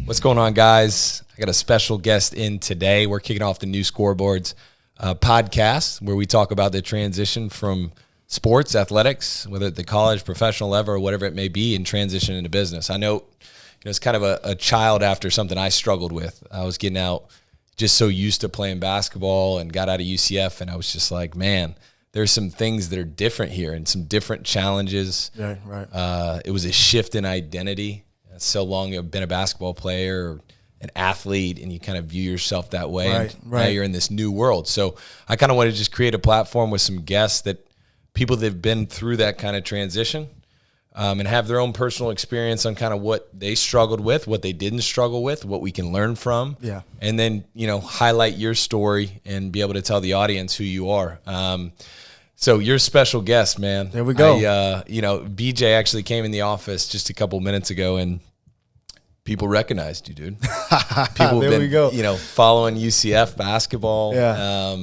What's going on, guys? I got a special guest in today. We're kicking off the new Scoreboards podcast where we talk about the transition from sports, athletics, whether at the college, professional level, or whatever it may be, and transition into business. I know, it's kind of a child after something I struggled with. I was getting out just so used to playing basketball and got out of UCF, and I was just like, man, there's some things that are different here and some different challenges. Yeah, right. It was a shift in identity. So long you've been a basketball player or an athlete, and you kind of view yourself that way. Right. Now you're in this new world. So I kind of wanted to just create a platform with some guests that people that have been through that kind of transition and have their own personal experience on kind of what they struggled with, what they didn't struggle with, what we can learn from. Yeah. And then, highlight your story and be able to tell the audience who you are. So you're a special guest, man. There we go. BJ actually came in the office just a couple minutes ago, and people recognized you, dude. People have been, following UCF basketball. Yeah.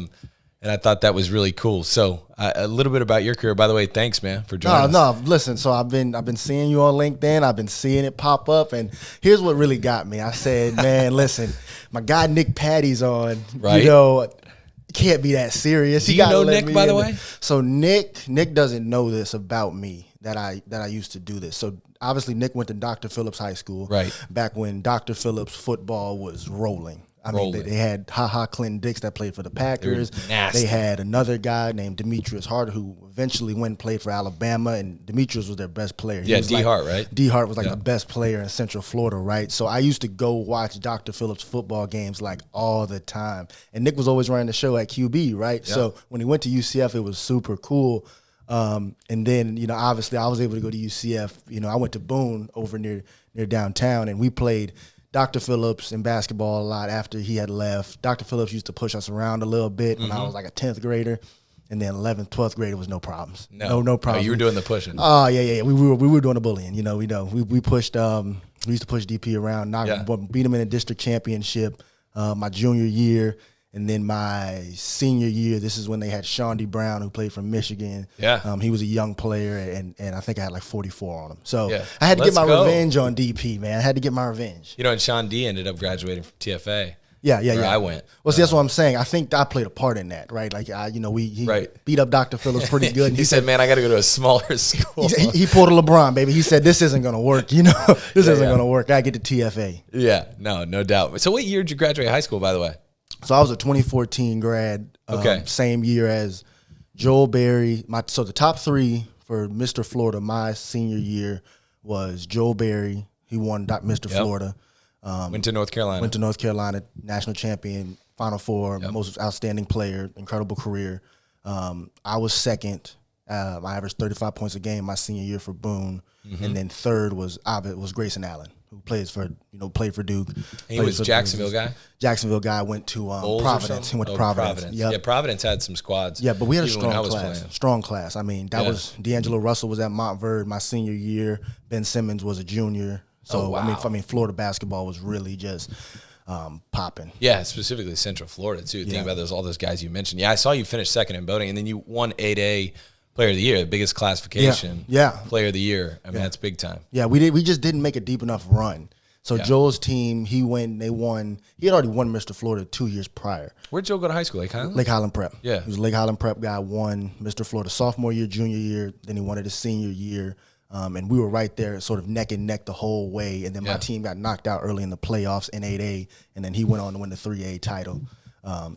And I thought that was really cool. So a little bit about your career. By the way, thanks, man, for joining us. No, listen. So I've been seeing you on LinkedIn. I've been seeing it pop up, and here's what really got me. I said, man, listen, my guy Nick Patty's on. Right. It can't be that serious. Do you know Nick, by the way? So Nick doesn't know this about me, that I used to do this. So obviously Nick went to Dr. Phillips High School, right, back when Dr. Phillips football was rolling. I mean, they had Clinton Dix that played for the Packers. They had another guy named Demetrius Hart who eventually went and played for Alabama, and Demetrius was their best player. Hart, right? D. Hart was the best player in Central Florida, right? So I used to go watch Dr. Phillips football games all the time. And Nick was always running the show at QB, right? Yeah. So when he went to UCF, it was super cool. And then, obviously I was able to go to UCF. I went to Boone over near downtown, and we played Dr. Phillips in basketball a lot after he had left. Dr. Phillips used to push us around a little bit when I was like a 10th grader. And then 11th, 12th grader was no problems. No problems. Oh, you were doing the pushing. Oh, yeah. We were doing the bullying. We pushed, we used to push DP around, beat him in a district championship my junior year. And then my senior year, this is when they had Sean D. Brown, who played from Michigan. Yeah. He was a young player, and I think I had 44 on him. So I had to get my revenge on DP, man. I had to get my revenge. And Sean D. ended up graduating from TFA. Yeah. I went. Well, see, that's what I'm saying. I think I played a part in that, right? He beat up Dr. Phillips pretty good. And he said, man, I got to go to a smaller school. He pulled a LeBron, baby. He said, this isn't going to work. This isn't going to work. I get to TFA. Yeah, no doubt. So what year did you graduate high school, by the way? So I was a 2014 grad, same year as Joel Berry. So the top three for Mr. Florida my senior year was Joel Berry. He won Mr. Florida. Went to North Carolina. National champion, Final Four, most outstanding player, incredible career. I was second. I averaged 35 points a game my senior year for Boone. And then third was Grayson Allen, who played for Duke. And he was a Jacksonville guy? Jacksonville guy, went to Providence. He went to Providence. Yep. Yeah, Providence had some squads. Yeah, but we had a strong class. I mean, that was D'Angelo Russell was at Montverde my senior year. Ben Simmons was a junior. So, I mean, Florida basketball was really just popping. Yeah, specifically Central Florida, too. Think about all those guys you mentioned. Yeah, I saw you finish second in voting, and then you won 8A Player of the Year, the biggest classification. Yeah. Player of the Year. I mean, that's big time. Yeah, we just didn't make a deep enough run. So Joel's team, they won. He had already won Mr. Florida 2 years prior. Where'd Joe go to high school? Lake Highland? Lake Highland Prep. Yeah. He was a Lake Highland Prep guy, won Mr. Florida sophomore year, junior year, then he won it his senior year. And we were right there sort of neck and neck the whole way. And then my team got knocked out early in the playoffs in 8A, and then he went on to win the 3A title.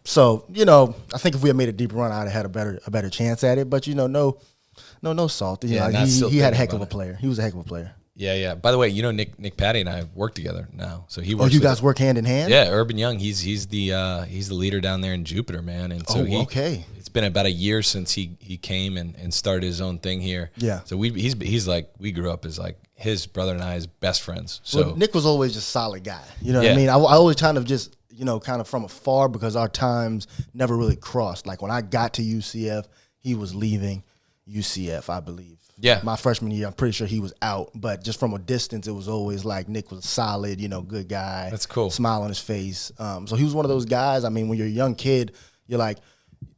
So, I think if we had made a deeper run, I'd have had a better chance at it. But, no salt. He had a heck of a player. He was a heck of a player. Yeah. By the way, Nick Patty and I work together now. So he works. Oh, you guys work hand in hand? Yeah, Urban Young. He's the leader down there in Jupiter, man. And so it's been about a year since he came and started his own thing here. Yeah. So he's like, we grew up as like his brother and I as best friends. So Nick was always just a solid guy. You know what I mean? I always kind of just kind of from afar because our times never really crossed. Like when I got to UCF, he was leaving UCF, I believe. Yeah. My freshman year, I'm pretty sure he was out. But just from a distance, it was always like Nick was a solid, good guy. That's cool. Smile on his face. So he was one of those guys. I mean, when you're a young kid, you're like,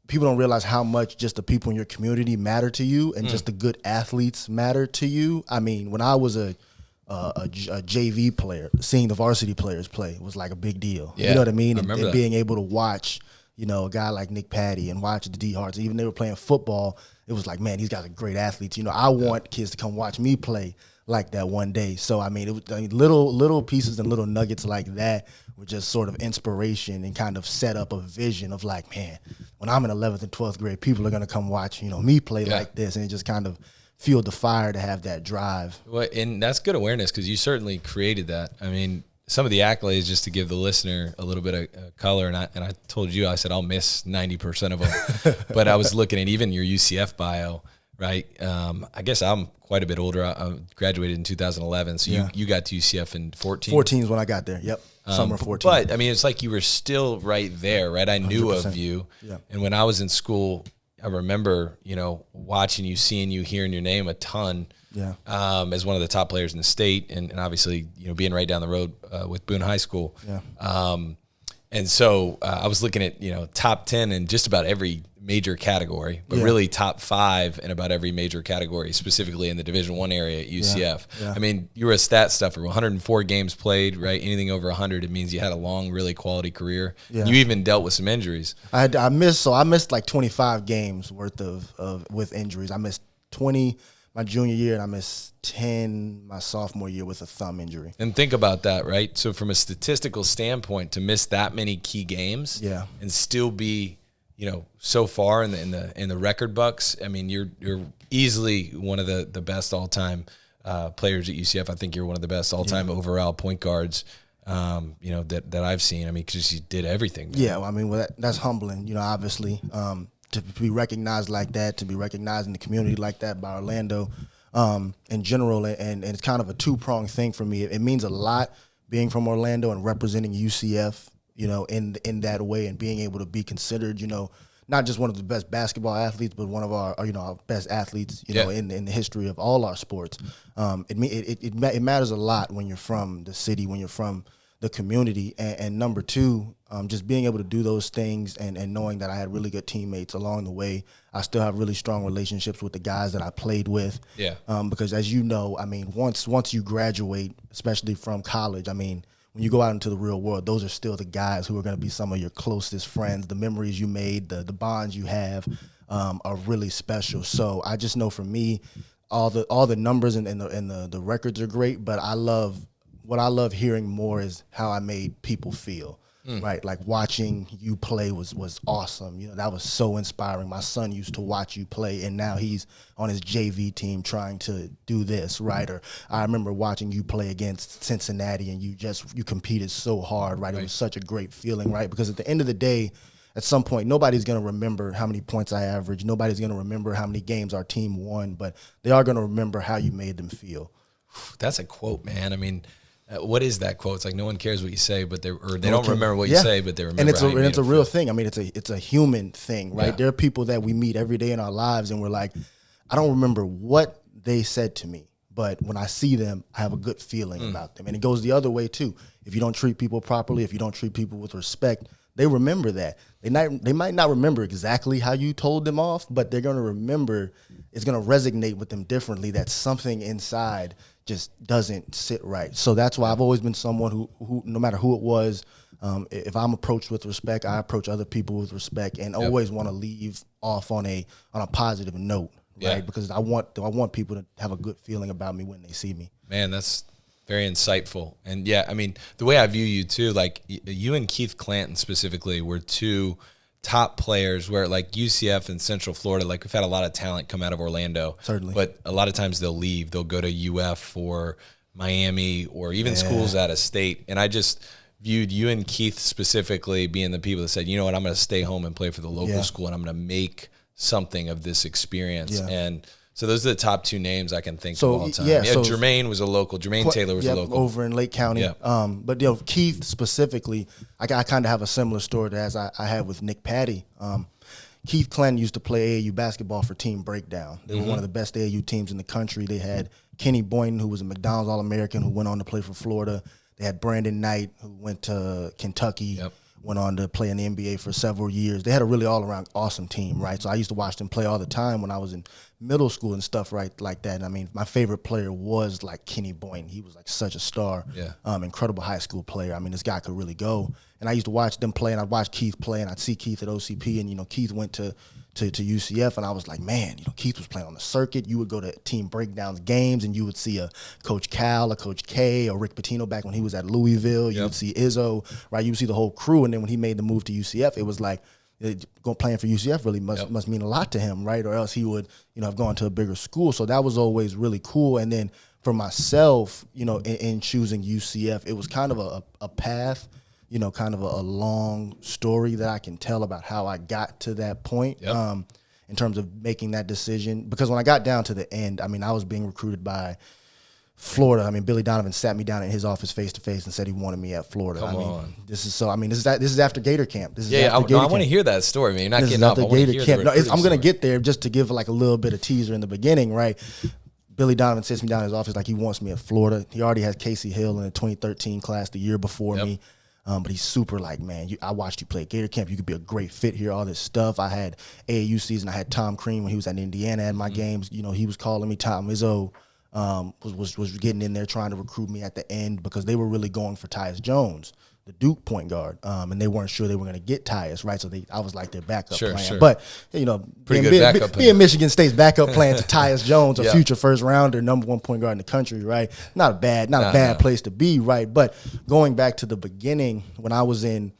people don't realize how much just the people in your community matter to you and just the good athletes matter to you. I mean, when I was a a JV player, seeing the varsity players play was like a big deal. Yeah, you know what I mean? I And remember that. being able to watch, a guy like Nick Patty and watch the D Harts, even they were playing football, it was like, man, these guys are great athletes. I want kids to come watch me play like that one day. So it was little pieces and little nuggets like that were just sort of inspiration and kind of set up a vision of like, man, when I'm in 11th and 12th grade, people are gonna come watch me play like this, and it just kind of fueled the fire to have that drive. Well, and that's good awareness because you certainly created that. I mean, some of the accolades, just to give the listener a little bit of color, and I told you, I said I'll miss 90% of them, but I was looking at even your UCF bio, right? I guess I'm quite a bit older. I graduated in 2011, so you got to UCF in 14. 14 is when I got there. Yep, summer 14. But I mean, it's like you were still right there, right? I knew 100%. of you, Yeah. and when I was in school, I remember, watching you, seeing you, hearing your name a ton. Yeah. As one of the top players in the state, and obviously, being right down the road with Boone High School. Yeah. And so I was looking at, top 10 in just about every major category, but really top 5 in about every major category, specifically in the Division I area at UCF. Yeah. I mean, you were a stat stuffer, 104 games played, right? Anything over 100, it means you had a long, really quality career. Yeah. You even dealt with some injuries. I missed like 25 games worth of with injuries. I missed 20 my junior year, and I missed 10 my sophomore year with a thumb injury. And think about that, right? So from a statistical standpoint, to miss that many key games, and still be, so far in the record books, I mean, you're easily one of the best all time players at UCF. I think you're one of the best all time overall point guards, that I've seen. I mean, because you did everything. Man. Yeah, well, I mean, that's humbling. Obviously. To be recognized like that, to be recognized in the community like that by Orlando in general, and it's kind of a two-pronged thing for me. It means a lot being from Orlando and representing UCF, in that way, and being able to be considered, not just one of the best basketball athletes, but one of our best athletes, in the history of all our sports. It matters a lot when you're from the city, when you're from the community, and number two, just being able to do those things and knowing that I had really good teammates along the way. I still have really strong relationships with the guys that I played with. Yeah. Because as you know, I mean, once you graduate, especially from college, I mean, when you go out into the real world, those are still the guys who are going to be some of your closest friends. The memories you made, the bonds you have are really special. So I just know for me, all the numbers and the records are great, but what I love hearing more is how I made people feel, right? Like watching you play was awesome. That was so inspiring. My son used to watch you play, and now he's on his JV team trying to do this, right? Or I remember watching you play against Cincinnati, and you competed so hard, right? It was such a great feeling, right? Because at the end of the day, at some point, nobody's going to remember how many points I averaged. Nobody's going to remember how many games our team won, but they are going to remember how you made them feel. That's a quote, man. I mean, what is that quote? It's like no one cares what you say, but they don't remember what you say, but they remember. And it's a real thing. I mean, it's a human thing, right? Yeah. There are people that we meet every day in our lives, and we're like, I don't remember what they said to me, but when I see them, I have a good feeling about them. And it goes the other way too. If you don't treat people properly, if you don't treat people with respect, they remember that. They might not remember exactly how you told them off, but they're going to remember. It's going to resonate with them differently. That something inside just doesn't sit right. So that's why I've always been someone who no matter who it was, if I'm approached with respect, I approach other people with respect, and always want to leave off on a positive note, right? Because I want people to have a good feeling about me when they see me. Man, that's very insightful. And yeah, I mean, the way I view you too, like you and Keith Clanton specifically were two top players where like UCF and Central Florida, like we've had a lot of talent come out of Orlando. Certainly. But a lot of times they'll leave. They'll go to UF or Miami or even schools out of state. And I just viewed you and Keith specifically being the people that said, you know what, I'm going to stay home and play for the local school, and I'm going to make something of this experience. Yeah. And so those are the top two names I can think of all time. So Jermaine was a local. Jermaine Taylor was a local. Over in Lake County. Yeah. But Keith specifically, I kind of have a similar story to as I had with Nick Patty. Keith Clanton used to play AAU basketball for Team Breakdown. They were one of the best AAU teams in the country. They had Kenny Boynton, who was a McDonald's All-American, who went on to play for Florida. They had Brandon Knight, who went to Kentucky. Went on to play in the NBA for several years. They had a really all-around awesome team, right? So I used to watch them play all the time when I was in middle school and stuff like that. And I mean, my favorite player was like Kenny Boynton. He was like such a star, incredible high school player. I mean, this guy could really go. And I used to watch them play, and I'd watch Keith play, and I'd see Keith at OCP, and, you know, Keith went to UCF, and I was like, man, you know, Keith was playing on the circuit. You would go to team breakdowns games, and you would see a Coach Cal, a Coach K, or Rick Pitino back when he was at Louisville. You would see Izzo, right? You would see the whole crew, and then when he made the move to UCF, it was like, playing for UCF really must mean a lot to him, right? Or else he would, you know, have gone to a bigger school. So that was always really cool. And then for myself, you know, in choosing UCF, it was kind of a path, you know, kind of a long story that I can tell about how I got to that point in terms of making that decision. Because when I got down to the end, I mean, I was being recruited by Florida. I mean, Billy Donovan sat me down in his office face to face and said he wanted me at Florida. Come on. This is after Gator camp. This is I want to hear that story, man. You're not getting up. Gator camp. No, I'm going to get there just to give like a little bit of teaser in the beginning, right? Billy Donovan sits me down in his office like he wants me at Florida. He already had Casey Hill in the 2013 class the year before me. But he's super like, man, I watched you play at Gator camp. You could be a great fit here, all this stuff. I had AAU season. I had Tom Crean when he was at Indiana at my games. You know, he was calling me. Tom Izzo was getting in there trying to recruit me at the end because they were really going for Tyus Jones, the Duke point guard, and they weren't sure they were going to get Tyus, right? So I was like their backup plan. Sure. But, you know, being Michigan State's backup plan to Tyus Jones, a future first rounder, number one point guard in the country, right? Not a bad place to be, right? But going back to the beginning, when I was in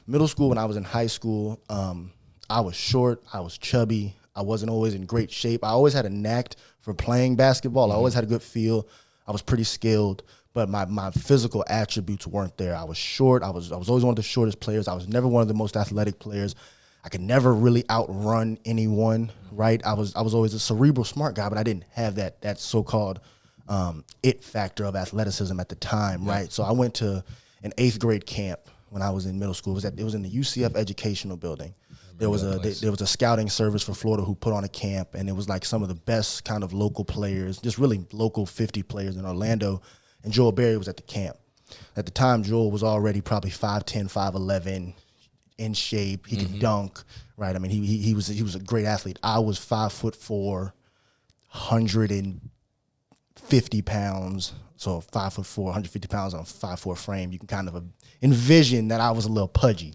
middle school, when I was in high school, I was short, I was chubby, I wasn't always in great shape. I always had a knack for playing basketball. I always had a good feel. I was pretty skilled. But my physical attributes weren't there. I was short. I was always one of the shortest players. I was never one of the most athletic players. I could never really outrun anyone, right? I was always a cerebral smart guy, but I didn't have that so-called it factor of athleticism at the time, right? So I went to an 8th grade camp when I was in middle school. It was in the UCF Educational Building. There was a scouting service for Florida who put on a camp, and it was like some of the best kind of local players, just really local 50 players in Orlando. And Joel Berry was at the camp. At the time, Joel was already probably 5'10", 5'11", in shape. He could dunk, right? I mean, he was a great athlete. I was 5'4", 150 pounds. So 5'4", 150 pounds on a 5'4" frame. You can kind of envision that I was a little pudgy,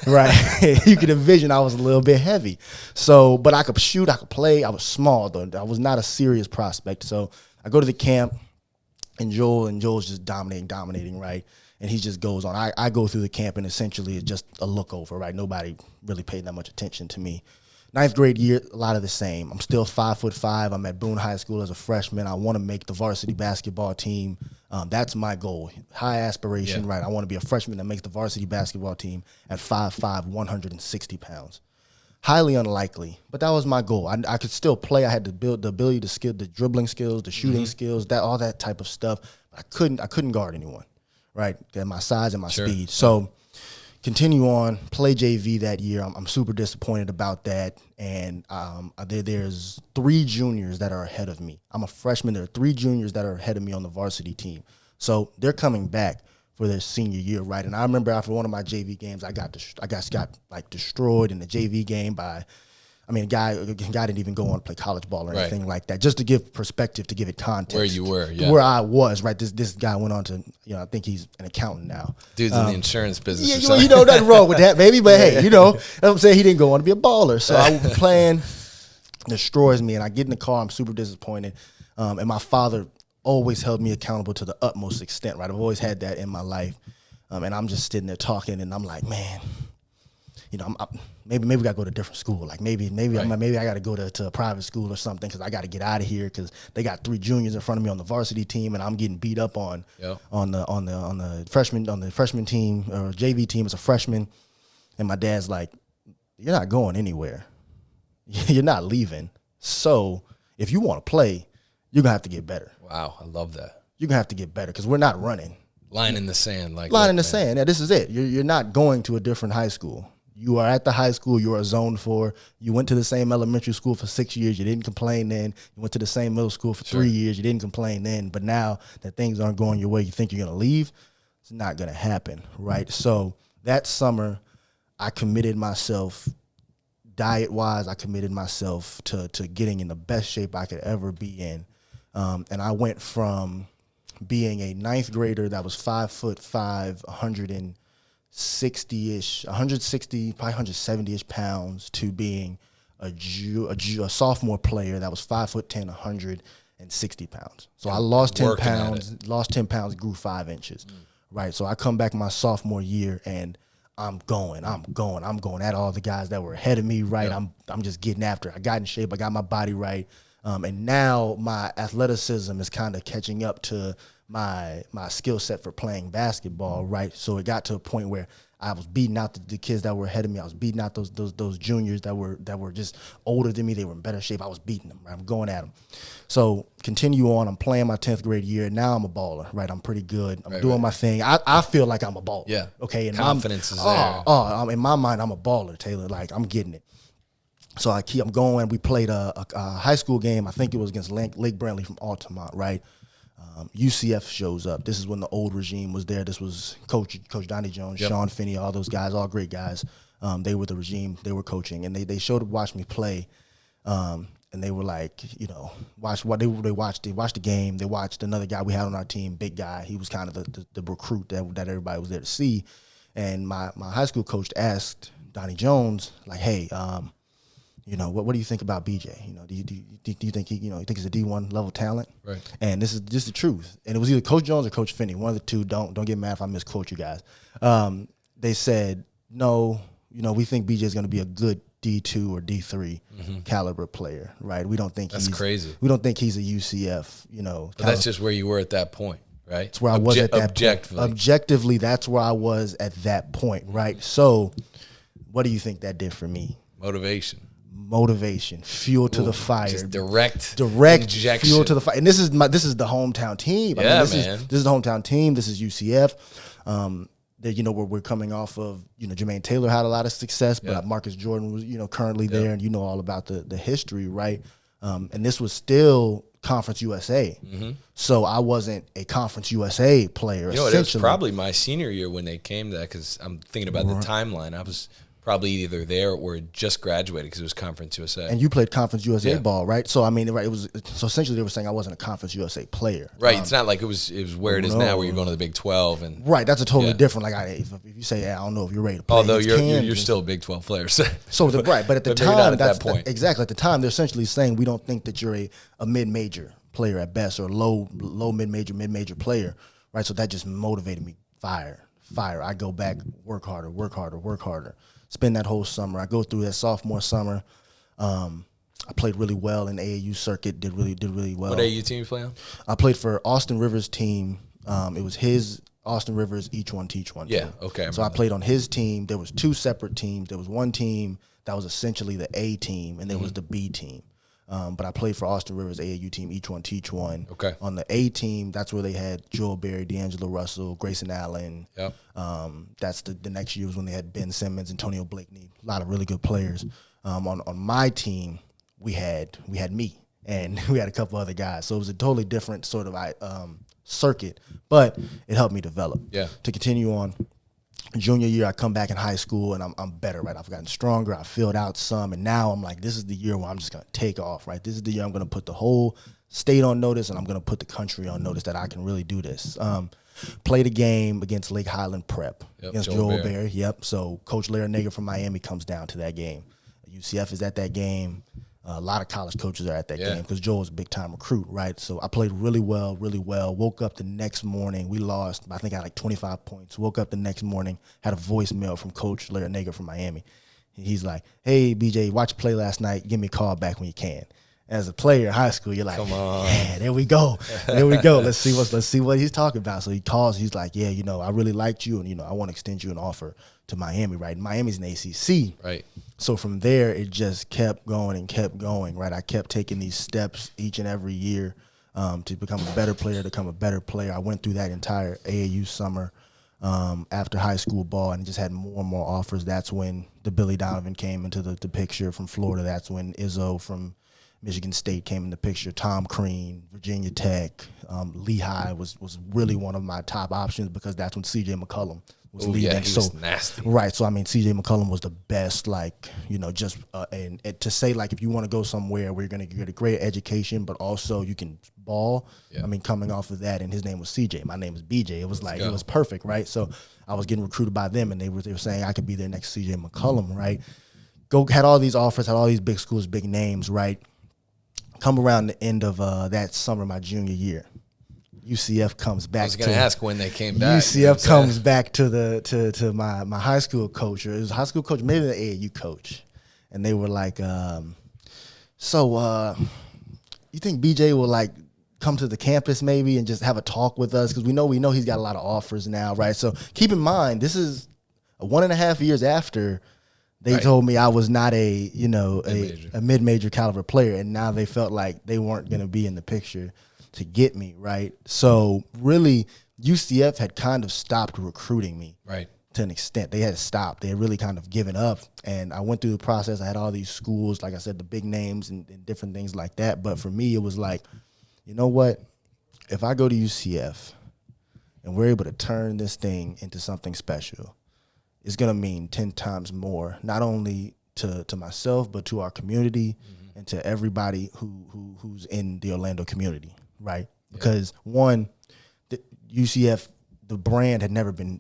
right? You could envision I was a little bit heavy. So, but I could shoot, I could play. I was small though. I was not a serious prospect. So I go to the camp. And Joel's just dominating, right? And he just goes on. I go through the camp, and essentially it's just a look over, right? Nobody really paid that much attention to me. 9th grade year, a lot of the same. I'm still 5'5". I'm at Boone High School as a freshman. I want to make the varsity basketball team. That's my goal. High aspiration, right? I want to be a freshman that makes the varsity basketball team at 5'5", 160 pounds. Highly unlikely, but that was my goal. I could still play. I had the ability to skill, the dribbling skills, the shooting skills, all that type of stuff. But I couldn't guard anyone, right? At my size and my speed. So continue on, play JV that year. I'm super disappointed about that. And there's 3 juniors that are ahead of me. I'm a freshman. There are 3 juniors that are ahead of me on the varsity team. So they're coming back for their senior year, right? And I remember after one of my JV games, I got like destroyed in the JV game by, I mean, a guy didn't even go on to play college ball or anything like that. Just to give perspective, to give it context. Where you were, where I was, right? This guy went on to, you know, I think he's an accountant now. Dude's in the insurance business. Yeah, or something. You know, nothing wrong with that, baby. But hey, you know, I'm saying he didn't go on to be a baller. So I was playing, destroys me, and I get in the car. I'm super disappointed, and my father always held me accountable to the utmost extent, right? I've always had that in my life. And I'm just sitting there talking, and I'm like, man, you know, maybe we got to go to a different school. Like maybe I got to go to a private school or something because I got to get out of here because they got 3 juniors in front of me on the varsity team, and I'm getting beat up on the freshman team or JV team as a freshman. And my dad's like, you're not going anywhere. You're not leaving. So if you want to play, you're going to have to get better. Wow, I love that. You're going to have to get better because we're not running. Line in the sand. Sand. Yeah, this is it. You're not going to a different high school. You are at the high school you are zoned for. You went to the same elementary school for 6 years. You didn't complain then. You went to the same middle school for 3 years. You didn't complain then. But now that things aren't going your way, you think you're going to leave. It's not going to happen, right? So that summer, I committed myself diet-wise, I committed myself to getting in the best shape I could ever be in. And I went from being a ninth grader that was 5'5", 160-ish, 160, probably 170-ish pounds, to being a sophomore player that was 5'10", 160 pounds. So I lost 10 pounds, grew 5 inches, right? So I come back my sophomore year, and I'm going at all the guys that were ahead of me, right? Yep. I'm just getting after it. I got in shape. I got my body right. And now my athleticism is kind of catching up to my skill set for playing basketball, right? So it got to a point where I was beating out the kids that were ahead of me. I was beating out those juniors that were just older than me. They were in better shape. I was beating them, right? I'm going at them. So continue on. I'm playing my 10th grade year. Now I'm a baller, right? I'm pretty good. I'm doing my thing. I feel like I'm a baller. Yeah. Okay. And confidence is there. In my mind, I'm a baller, Taylor. Like, I'm getting it. So I'm going. We played a high school game. I think it was against Lake Brantley from Altamont, right? UCF shows up. This is when the old regime was there. This was Coach Donnie Jones, Sean Finney, all those guys, all great guys. They were the regime. They were coaching, and they showed up to watch me play. And they were like, watch what they watched. They watched the game. They watched another guy we had on our team, big guy. He was kind of the recruit that everybody was there to see. And my high school coach asked Donnie Jones, like, hey, what do you think about BJ? Do you think you think he's a D1 level talent? Right. And this is just the truth. And it was either Coach Jones or Coach Finney, one of the two. Don't get mad if I misquote you guys. They said, no, we think BJ is going to be a good D2 or D3 caliber player, right? We don't think that's crazy. We don't think he's a UCF, But that's just where you were at that point, right? That's where I was at that point. Objectively, that's where I was at that point, right? So, what do you think that did for me? Motivation, fuel to the fire, just direct injection. Fuel to the fire. And this is the hometown team. This is the hometown team. This is UCF. We're coming off of Jermaine Taylor had a lot of success, but Marcus Jordan was currently there, and all about the history, right? And this was still Conference USA, so I wasn't a Conference USA player. It was probably my senior year when they came to that, because I'm thinking about the timeline. I was probably either there or just graduated, because it was Conference USA. And you played Conference USA ball, right? So I mean, right, so essentially they were saying I wasn't a Conference USA player, right? It's not like it was where it is now, where you're going to the Big 12, and right. That's a totally different. Like, if you say, I don't know if you're ready to play. Although you're still a Big 12 player, so right. But at the time, not at that point. Exactly, at the time, they're essentially saying we don't think that you're a mid-major player at best, or low mid-major player, right? So that just motivated me. Fire. I go back, work harder. Spend that whole summer. I go through that sophomore summer. I played really well in the AAU circuit. Did really well. What AAU team you play on? I played for Austin Rivers' team. It was his Austin Rivers each one teach one. Yeah, team. okay. So I played on his team. There was 2 separate teams. There was one team that was essentially the A team, and there was the B team. But I played for Austin Rivers' AAU team, each one teach one. Okay. On the A team, that's where they had Joel Berry, D'Angelo Russell, Grayson Allen. Yep. That's the next year was when they had Ben Simmons, Antonio Blakeney, a lot of really good players. On my team, we had me, and we had a couple other guys. So it was a totally different sort of circuit, but it helped me develop. Yeah. To continue on. Junior year, I come back in high school, and I'm better, right? I've gotten stronger. I filled out some, and now I'm like, this is the year where I'm just going to take off, right? This is the year I'm going to put the whole state on notice, and I'm going to put the country on notice that I can really do this. Played a game against Lake Highland Prep against Joel Berry. Yep. So Coach Larry Nager from Miami comes down to that game. UCF is at that game. A lot of college coaches are at that game because Joel was a big-time recruit, right? So I played really well. Woke up the next morning. We lost. I think I had like 25 points. Woke up the next morning, had a voicemail from Coach Larry Nager from Miami. He's like, hey, BJ, watch play last night. Give me a call back when you can. As a player in high school, you're like, come on, yeah, there we go. Let's see what he's talking about. So he calls. He's like, yeah, I really liked you, and I want to extend you an offer to Miami, right? Miami's an ACC, right? So from there, it just kept going, right? I kept taking these steps each and every year to become a better player, I went through that entire AAU summer after high school ball, and just had more and more offers. That's when the Billy Donovan came into the picture from Florida. That's when Izzo from Michigan State came in the picture. Tom Crean, Virginia Tech, Lehigh was really one of my top options, because that's when C.J. McCollum was leaving. Yeah, he was nasty. Right. So, I mean, C.J. McCollum was the best, like, just and to say, like, if you want to go somewhere where you're going to get a great education, but also you can ball, I mean, coming off of that, and his name was C.J., my name is B.J., it was like, it was perfect, right? So I was getting recruited by them, and they were saying I could be their next C.J. McCollum, right? Had all these offers, had all these big schools, big names, right? Come around the end of that summer, my junior year, UCF comes back. I was going to ask when they came back. UCF comes back to my high school coach, or it was a high school coach, maybe the AAU coach, and they were like, "So, you think BJ will like come to the campus maybe and just have a talk with us? Because we know he's got a lot of offers now, right? So keep in mind, this is 1.5 years after." They told me I was not a mid-major caliber player, and now they felt like they weren't going to be in the picture to get me, right? So really, UCF had kind of stopped recruiting me, right? To an extent. They had stopped. They had really kind of given up, and I went through the process. I had all these schools, like I said, the big names and different things like that. But for me, it was like, you know what? If I go to UCF and we're able to turn this thing into something special, it's going to mean 10 times more, not only to myself, but to our community and to everybody who's in the Orlando community, right? Because one, the UCF, the brand had never been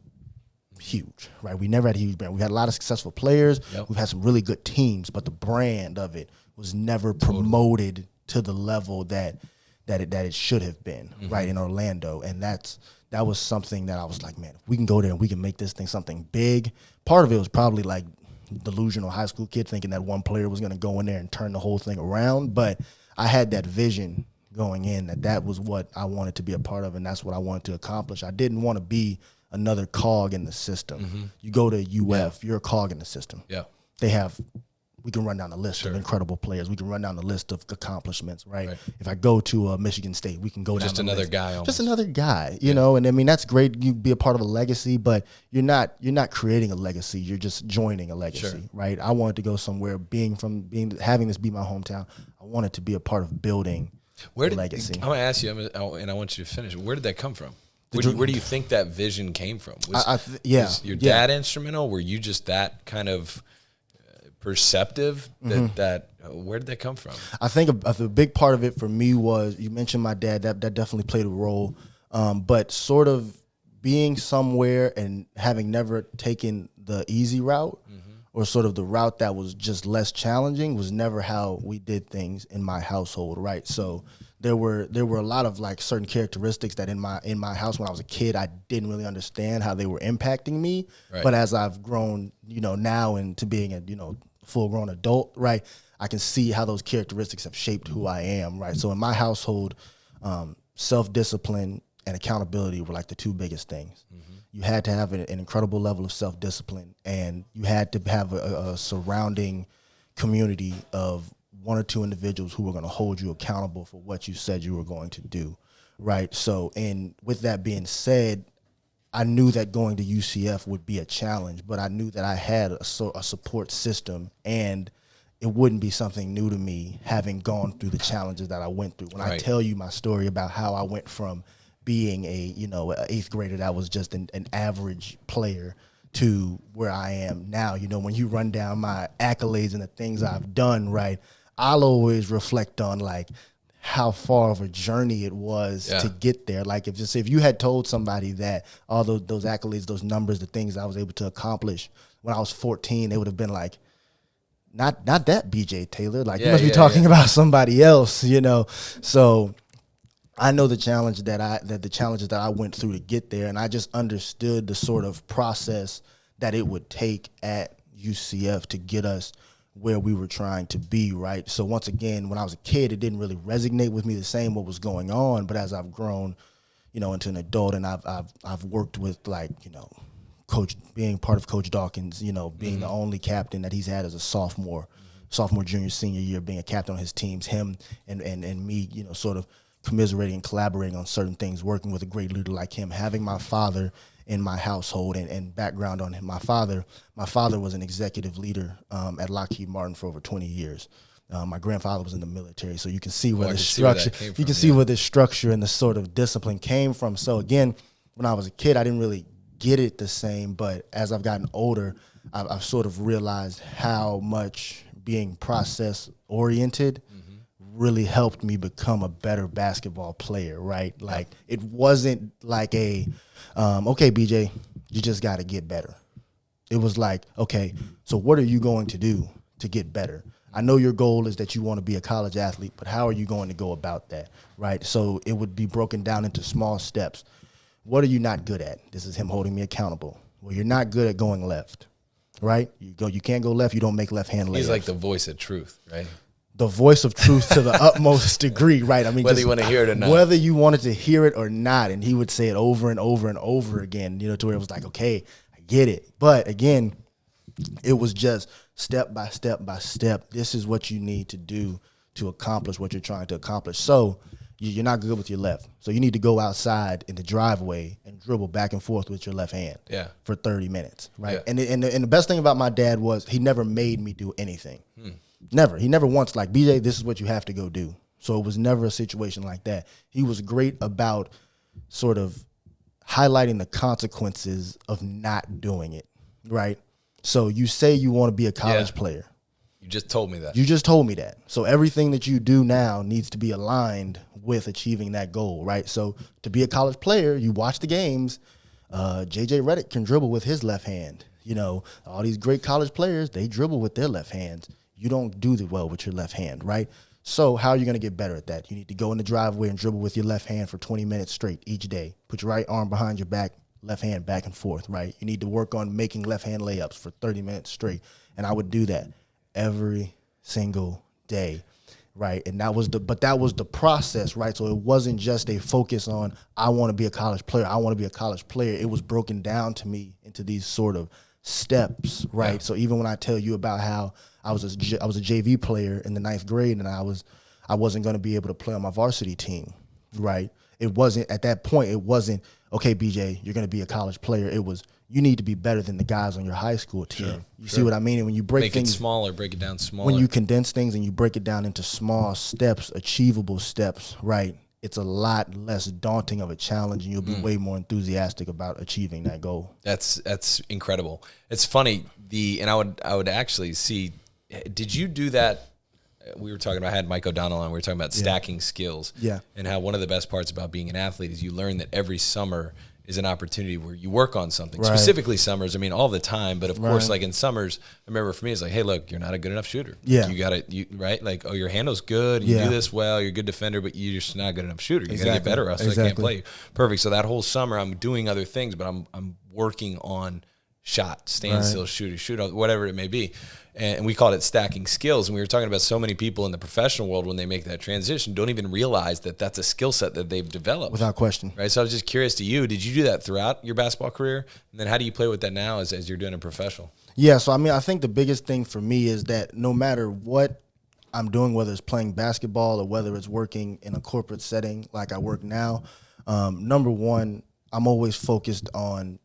huge, right? We never had a huge brand. We had a lot of successful players. We've had some really good teams, but the brand of it was never promoted to the level that it should have been, right, in Orlando. And that was something that I was like, man, if we can go there and we can make this thing something big. Part of it was probably like delusional high school kid thinking that one player was going to go in there and turn the whole thing around. But I had that vision going in that was what I wanted to be a part of, and that's what I wanted to accomplish. I didn't want to be another cog in the system. You go to UF, you're a cog in the system. Yeah, we can run down the list of incredible players. We can run down the list of accomplishments, right? If I go to Michigan State, we can go down the another list. guy almost. Just another guy, you know? And I mean, that's great. You be a part of a legacy, but you're not creating a legacy. You're just joining a legacy, right? I wanted to go somewhere having this be my hometown. I wanted to be a part of building a legacy. I'm going to ask you, and I want you to finish. Where did that come from? Where do you think that vision came from? Was your dad instrumental? Were you just that kind of perceptive that where did that come from? I think a big part of it for me was, you mentioned my dad, that definitely played a role, but sort of being somewhere and having never taken the easy route or sort of the route that was just less challenging was never how we did things in my household, right? So there were a lot of like certain characteristics that in my house when I was a kid I didn't really understand how they were impacting me, but as I've grown, now into being a full-grown adult, right, I can see how those characteristics have shaped who I am, right? So in my household, self-discipline and accountability were like the two biggest things. You had to have an incredible level of self-discipline, and you had to have a surrounding community of one or two individuals who were going to hold you accountable for what you said you were going to do, right? So, and with that being said, I knew that going to UCF would be a challenge, but I knew that I had a support system, and it wouldn't be something new to me having gone through the challenges that I went through. When I tell you my story about how I went from being an 8th grader that was just an average player to where I am now, when you run down my accolades and the things I've done, right, I'll always reflect on like how far of a journey it was to get there. Like if you had told somebody that all those accolades, those numbers, the things I was able to accomplish when I was 14, they would have been like, not that BJ Taylor. Like you must be talking about somebody else, So I know the challenges that I went through to get there, and I just understood the sort of process that it would take at UCF to get us where we were trying to be, right? So once again, when I was a kid, it didn't really resonate with me the same what was going on. But as I've grown, into an adult, and I've worked with Coach, being part of Coach Dawkins, being the only captain that he's had as a sophomore, junior, senior year, being a captain on his teams, him and me, sort of commiserating and collaborating on certain things, working with a great leader like him, having my father in my household and background on him. My father was an executive leader at Lockheed Martin for over 20 years. My grandfather was in the military, so you can see where where this structure and the sort of discipline came from. So again, when I was a kid, I didn't really get it the same, but as I've gotten older, I've sort of realized how much being process-oriented really helped me become a better basketball player, right? Like, it wasn't like okay, BJ, you just got to get better. It was like, okay, so what are you going to do to get better? I know your goal is that you want to be a college athlete, but how are you going to go about that, right? So it would be broken down into small steps. What are you not good at? This is him holding me accountable. Well, you're not good at going left, right? You can't go left. You don't make left-hand layups. He's like the voice of truth, right? The voice of truth to the utmost degree, right? I mean, whether you want to hear it or not. Whether you wanted to hear it or not. And he would say it over and over and over again, to where it was like, okay, I get it. But again, it was just step by step by step. This is what you need to do to accomplish what you're trying to accomplish. So you're not good with your left. So you need to go outside in the driveway and dribble back and forth with your left hand for 30 minutes, right? Yeah. And the best thing about my dad was he never made me do anything. Never. He never once like, BJ, this is what you have to go do. So it was never a situation like that. He was great about sort of highlighting the consequences of not doing it, right? So you say you want to be a college player. You just told me that. You just told me that. So everything that you do now needs to be aligned with achieving that goal, right? So to be a college player, you watch the games. J.J. Redick can dribble with his left hand. All these great college players, they dribble with their left hands. You don't do well with your left hand, right? So how are you going to get better at that? You need to go in the driveway and dribble with your left hand for 20 minutes straight each day. Put your right arm behind your back, left hand back and forth, right? You need to work on making left-hand layups for 30 minutes straight. And I would do that every single day, right? And that was the process, right? So it wasn't just a focus on, I want to be a college player. I want to be a college player. It was broken down to me into these sort of steps, right? Yeah. So even when I tell you about how I was a JV player in the 9th grade and I wasn't going to be able to play on my varsity team, right? It wasn't, at that point, it wasn't, okay, BJ, you're going to be a college player. It was, you need to be better than the guys on your high school team. You see what I mean? And when you break things smaller, break it down smaller. When you condense things and you break it down into small steps, achievable steps, right? It's a lot less daunting of a challenge, and you'll be way more enthusiastic about achieving that goal. That's incredible. It's funny. And I would actually see. Did you do that? We were talking about, I had Mike O'Donnell on, we were talking about stacking skills. Yeah. And how one of the best parts about being an athlete is you learn that every summer is an opportunity where you work on something. Right. Specifically summers, I mean, all the time, but of course, like in summers, I remember for me, it's like, hey, look, you're not a good enough shooter. Yeah. You got it, right? Like, oh, your handle's good, you do this well, you're a good defender, but you're just not a good enough shooter. You got to get better, or else I can't play you. Perfect. So that whole summer, I'm doing other things, but I'm working on shot, standstill, shoot, whatever it may be. And we called it stacking skills. And we were talking about so many people in the professional world, when they make that transition, don't even realize that that's a skill set that they've developed. Without question. Right. So I was just curious to you, did you do that throughout your basketball career? And then how do you play with that now as you're doing it professional? Yeah. So, I mean, I think the biggest thing for me is that no matter what I'm doing, whether it's playing basketball or whether it's working in a corporate setting like I work now, number one, I'm always focused on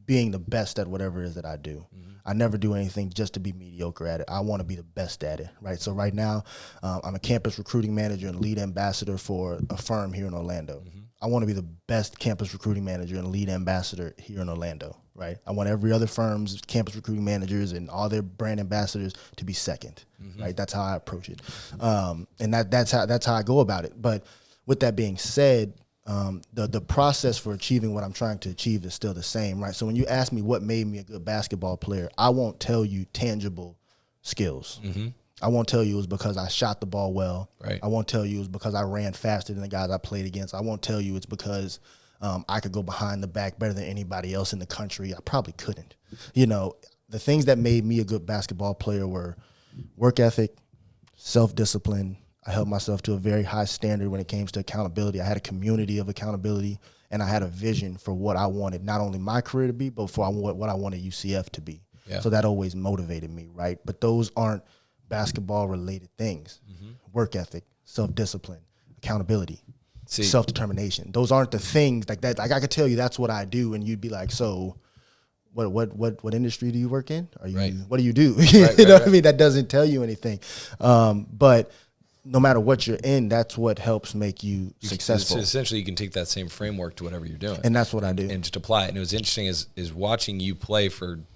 being the best at whatever it is that I do. I never do anything just to be mediocre at it. I want to be the best at it, right? So right now, I'm a campus recruiting manager and lead ambassador for a firm here in Orlando. I want to be the best campus recruiting manager and lead ambassador here in Orlando, right? I want every other firm's campus recruiting managers and all their brand ambassadors to be second, right? That's how I approach it. And that's how I go about it. But with that being said, the process for achieving what I'm trying to achieve is still the same, right? So when you ask me what made me a good basketball player, I won't tell you tangible skills. I won't tell you it was because I shot the ball well. Right. I won't tell you it was because I ran faster than the guys I played against. I won't tell you it's because I could go behind the back better than anybody else in the country. I probably couldn't. The things that made me a good basketball player were work ethic, self-discipline. I held myself to a very high standard when it came to accountability. I had a community of accountability, and I had a vision for what I wanted, not only my career to be, but for what I wanted UCF to be. Yeah. So that always motivated me, right? But those aren't basketball-related things. Work ethic, self-discipline, accountability, self-determination. Those aren't the things like that. Like I could tell you that's what I do, and you'd be like, so what industry do you work in? What do you do? What I mean? That doesn't tell you anything. But no matter what you're in, that's what helps make you successful. So essentially, you can take that same framework to whatever you're doing. And that's what I do. And just apply it. And it was interesting is watching you play for –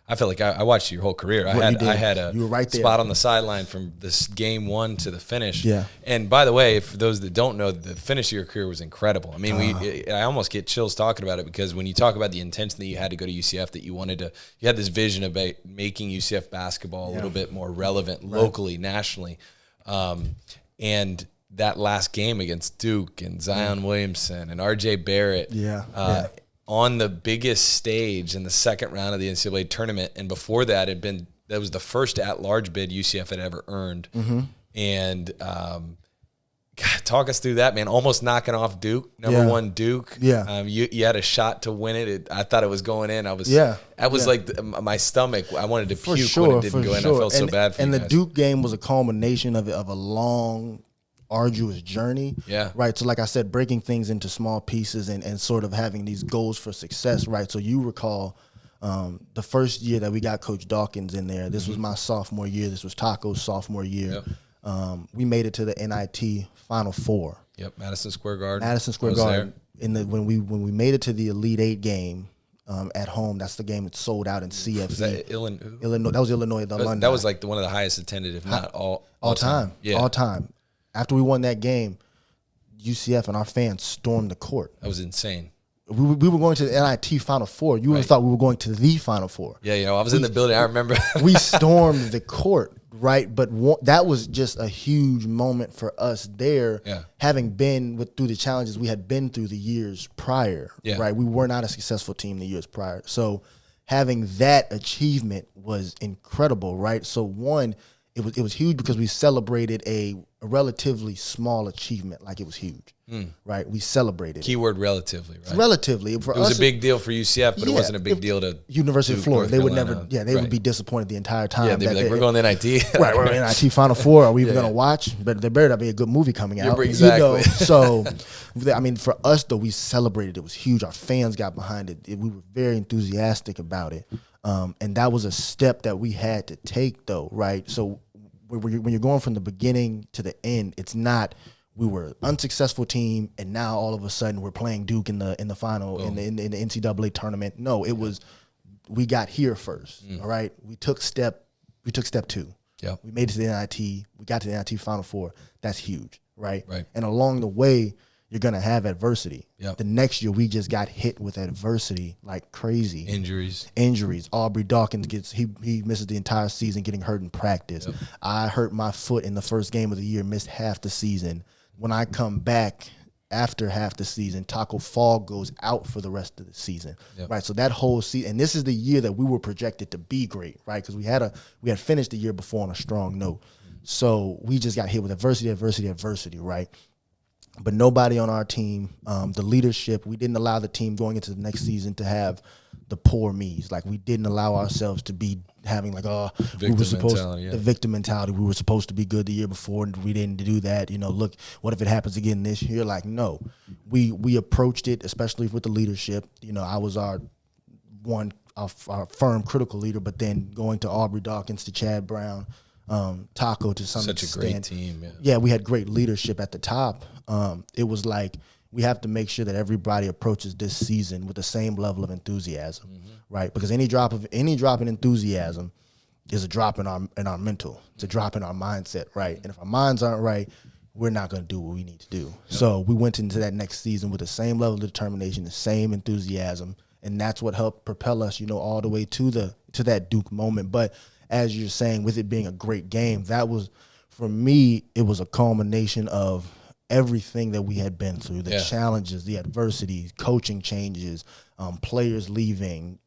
I feel like I watched your whole career. I had a you were right there. spot on the sideline from this game one to the finish. Yeah. And by the way, for those that don't know, the finish of your career was incredible. I mean, I almost get chills talking about it because when you talk about the intention that you had to go to UCF, that you had this vision about making UCF basketball a little bit more relevant locally, nationally. And that last game against Duke and Zion Williamson and RJ Barrett. On the biggest stage in the second round of the NCAA tournament, and before that that was the first at-large bid UCF had ever earned. And God, talk us through that, man. Almost knocking off Duke, number one Duke. You had a shot to win it. I thought it was going in. I was like my stomach. I wanted to puke when it didn't go in. I felt so bad for you guys. And the Duke game was a culmination of a long, arduous journey, right? So like I said, breaking things into small pieces and sort of having these goals for success, right? So you recall the first year that we got Coach Dawkins in there. This was my sophomore year. This was Taco's sophomore year. We made it to the NIT Final Four. Madison Square Garden. When we made it to the Elite Eight game at home, that's the game that sold out in CFC. Was that Illinois? That was Illinois. That was like one of the highest attended, if not all time. All time. After we won that game, UCF and our fans stormed the court. That was insane. We were going to the NIT Final Four. You would have thought we were going to the Final Four. I was in the building. I remember. We stormed the court, right? But that was just a huge moment for us there, having been through the challenges we had been through the years prior, right? We were not a successful team the years prior. So having that achievement was incredible, right? So one, it was huge because we celebrated a relatively small achievement like it was huge, right? We celebrated. Keyword relatively, right? Relatively. For us, it was a big deal for UCF, but it wasn't a big deal to University of Florida. They would never, they would be disappointed the entire time. Yeah, they'd be like, we're going to NIT. Right, we're in NIT Final Four. Are we even going to watch? But there better not be a good movie coming out. Exactly. So, I mean, for us, though, we celebrated. It was huge. Our fans got behind it. We were very enthusiastic about it. And that was a step that we had to take, though, right? So when you're going from the beginning to the end, it's not we were an unsuccessful team and now all of a sudden we're playing Duke in the final in the NCAA tournament. No, it was we got here first. All right, we took step two. Yeah, we made it to the NIT. We got to the NIT Final Four. That's huge, right? Right. And along the way, you're going to have adversity. Yep. The next year, we just got hit with adversity like crazy. Injuries. Aubrey Dawkins he misses the entire season getting hurt in practice. Yep. I hurt my foot in the first game of the year, missed half the season. When I come back after half the season, Taco Fall goes out for the rest of the season. Yep. Right? So that whole season, and this is the year that we were projected to be great, right? Because we had finished the year before on a strong note. So we just got hit with adversity, right? But nobody on our team, the leadership, we didn't allow the team going into the next season to have the poor me's. Like we didn't allow ourselves to be having like, the victim mentality. We were supposed to be good the year before and we didn't do that. Look, what if it happens again this year? Like, no, we approached it, especially with the leadership. I was our firm critical leader, but then going to Aubrey Dawkins, to Chad Brown, Taco to some extent. Such a great team. Yeah, we had great leadership at the top. It was like we have to make sure that everybody approaches this season with the same level of enthusiasm, right? Because any drop in enthusiasm is a drop in our mental. It's a drop in our mindset, right? And if our minds aren't right, we're not going to do what we need to do. Yep. So we went into that next season with the same level of determination, the same enthusiasm, and that's what helped propel us, all the way to that Duke moment. But as you're saying, with it being a great game, that was, for me, it was a culmination of everything that we had been through, the challenges, the adversities, coaching changes, players leaving,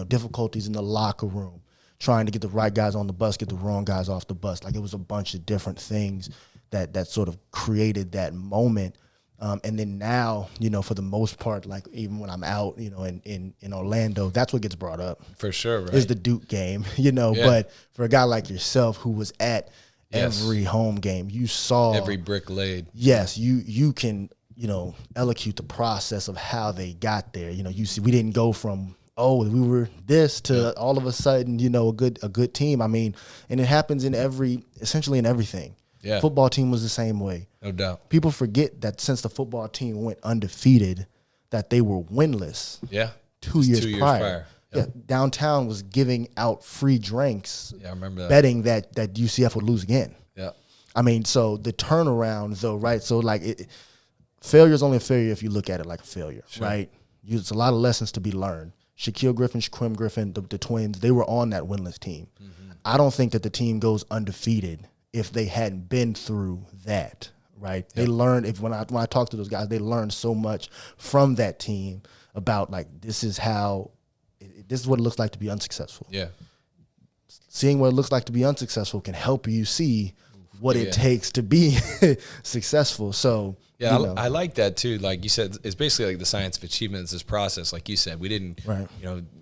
difficulties in the locker room, trying to get the right guys on the bus, get the wrong guys off the bus. Like it was a bunch of different things that sort of created that moment. And then now, for the most part, like even when I'm out, in Orlando, that's what gets brought up. For sure, right? Is the Duke game, But for a guy like yourself who was at every home game, you saw every brick laid. Yes, you can, elocute the process of how they got there. You see, we didn't go from we were this to all of a sudden, a good team. I mean, and it happens essentially in everything. Yeah. Football team was the same way. No doubt. People forget that since the football team went undefeated, that they were winless. Yeah. 2 years prior. Yep. Yeah, downtown was giving out free drinks. Yeah, I remember that. Betting that UCF would lose again. Yeah. I mean, so the turnaround, though, right? So, like, failure is only a failure if you look at it like a failure, right? There's a lot of lessons to be learned. Shaquille Griffin, Shaquem Griffin, the twins, they were on that winless team. Mm-hmm. I don't think that the team goes undefeated if they hadn't been through that, right? Yep. They learned, when I talk to those guys, they learned so much from that team about, like, this is what it looks like to be unsuccessful. Yeah. Seeing what it looks like to be unsuccessful can help you see what it takes to be successful. So, yeah, I like that too. Like you said, it's basically like the science of achievement is this process. Like you said, we didn't,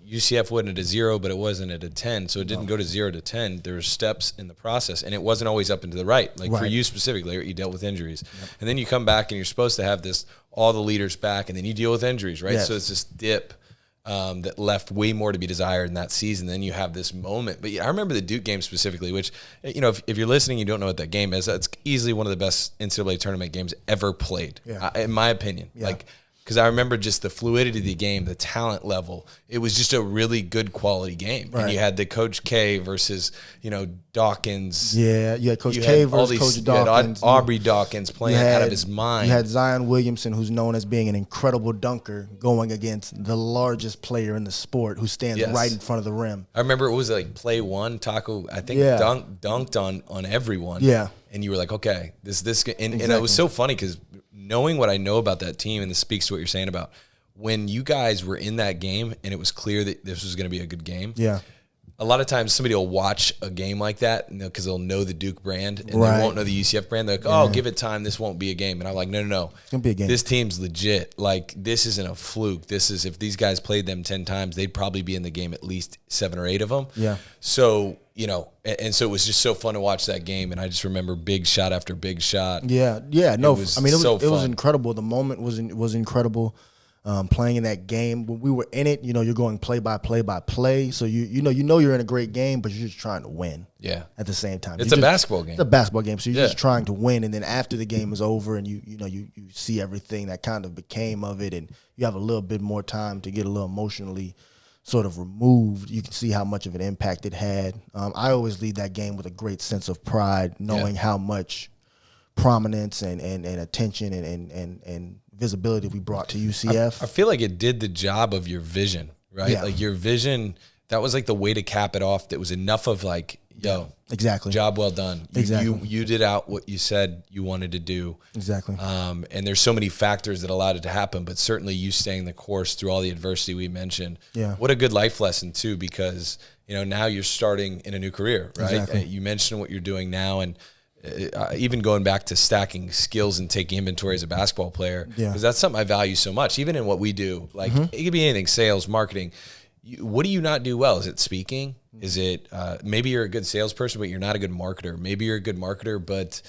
UCF wasn't at a 0, but it wasn't at a 10. So it didn't go to 0 to 10. There were steps in the process, and it wasn't always up and to the right. Like for you specifically, you dealt with injuries. Yep. And then you come back and you're supposed to have all the leaders back, and then you deal with injuries, right? Yes. So it's this dip. That left way more to be desired in that season. Then you have this moment. But yeah, I remember the Duke game specifically, which, if you're listening, you don't know what that game is. That's easily one of the best NCAA tournament games ever played, in my opinion. Yeah. Because I remember just the fluidity of the game, the talent level. It was just a really good quality game. Right. And you had the Coach K versus, Dawkins. Yeah, you had Coach K versus Coach Dawkins. Aubrey Dawkins playing out of his mind. You had Zion Williamson, who's known as being an incredible dunker, going against the largest player in the sport who stands right in front of the rim. I remember it was like play one, Taco, I think, dunked on everyone. Yeah. And you were like, okay, and it was so funny because knowing what I know about that team, and this speaks to what you're saying about when you guys were in that game and it was clear that this was going to be a good game. Yeah. A lot of times somebody will watch a game like that because they'll know the Duke brand and they won't know the UCF brand. They're like, oh, give it time. This won't be a game. And I'm like, no. It's going to be a game. This team's legit. Like, this isn't a fluke. This is, if these guys played them 10 times, they'd probably be in the game at least 7 or 8 of them. Yeah. So, and so it was just so fun to watch that game. And I just remember big shot after big shot. Yeah. No, it was incredible. The moment was incredible. Playing in that game, when we were in it, you're going play by play. So you know you're in a great game, but you're just trying to win. Yeah. At the same time, it's a basketball game. It's a basketball game, so you're just trying to win. And then after the game is over, and you see everything that kind of became of it, and you have a little bit more time to get a little emotionally sort of removed. You can see how much of an impact it had. I always leave that game with a great sense of pride, knowing how much prominence and attention and visibility we brought to UCF. I feel like it did the job of your vision, right? Yeah. Like your vision, that was like the way to cap it off. That was enough of like, exactly, job well done. Exactly. You did out what you said you wanted to do. Exactly. And there's so many factors that allowed it to happen, but certainly you staying the course through all the adversity we mentioned. Yeah. What a good life lesson too, because now you're starting in a new career, right? Exactly. You mentioned what you're doing now, and even going back to stacking skills and taking inventory as a basketball player, because that's something I value so much, even in what we do. Like it could be anything, sales, marketing. What do you not do well? Is it speaking? Is it maybe you're a good salesperson, but you're not a good marketer? Maybe you're a good marketer, but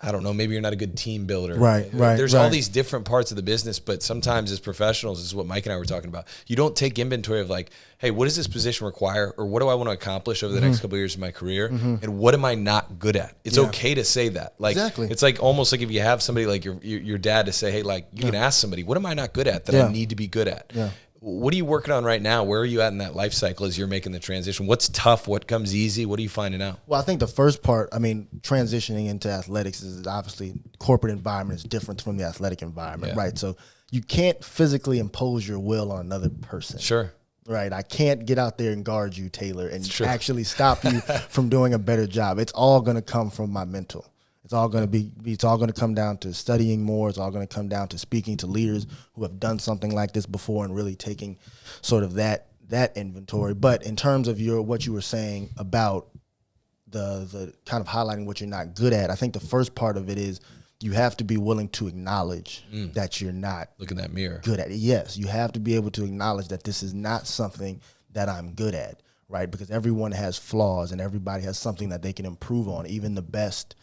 I don't know, maybe you're not a good team builder. Right. There's all these different parts of the business, but sometimes as professionals, this is what Mike and I were talking about. You don't take inventory of like, hey, what does this position require, or what do I want to accomplish over the next couple of years of my career, and what am I not good at? It's okay to say that. Like, it's like almost like if you have somebody like your dad to say, hey, like you can ask somebody, what am I not good at that I need to be good at? Yeah. What are you working on right now? Where are you at in that life cycle as you're making the transition? What's tough? What comes easy? What are you finding out? Well, I think the first part, transitioning into athletics is obviously corporate environment is different from the athletic environment, right? So you can't physically impose your will on another person. Sure. Right. I can't get out there and guard you, Taylor, and actually stop you from doing a better job. It's all going to come from my mental. It's all going to come down to studying more. It's all going to come down to speaking to leaders who have done something like this before and really taking sort of that inventory. But in terms of what you were saying about the kind of highlighting what you're not good at, I think the first part of it is you have to be willing to acknowledge that you're not look in that mirror good at it. Yes, you have to be able to acknowledge that this is not something that I'm good at, right? Because everyone has flaws and everybody has something that they can improve on, even the best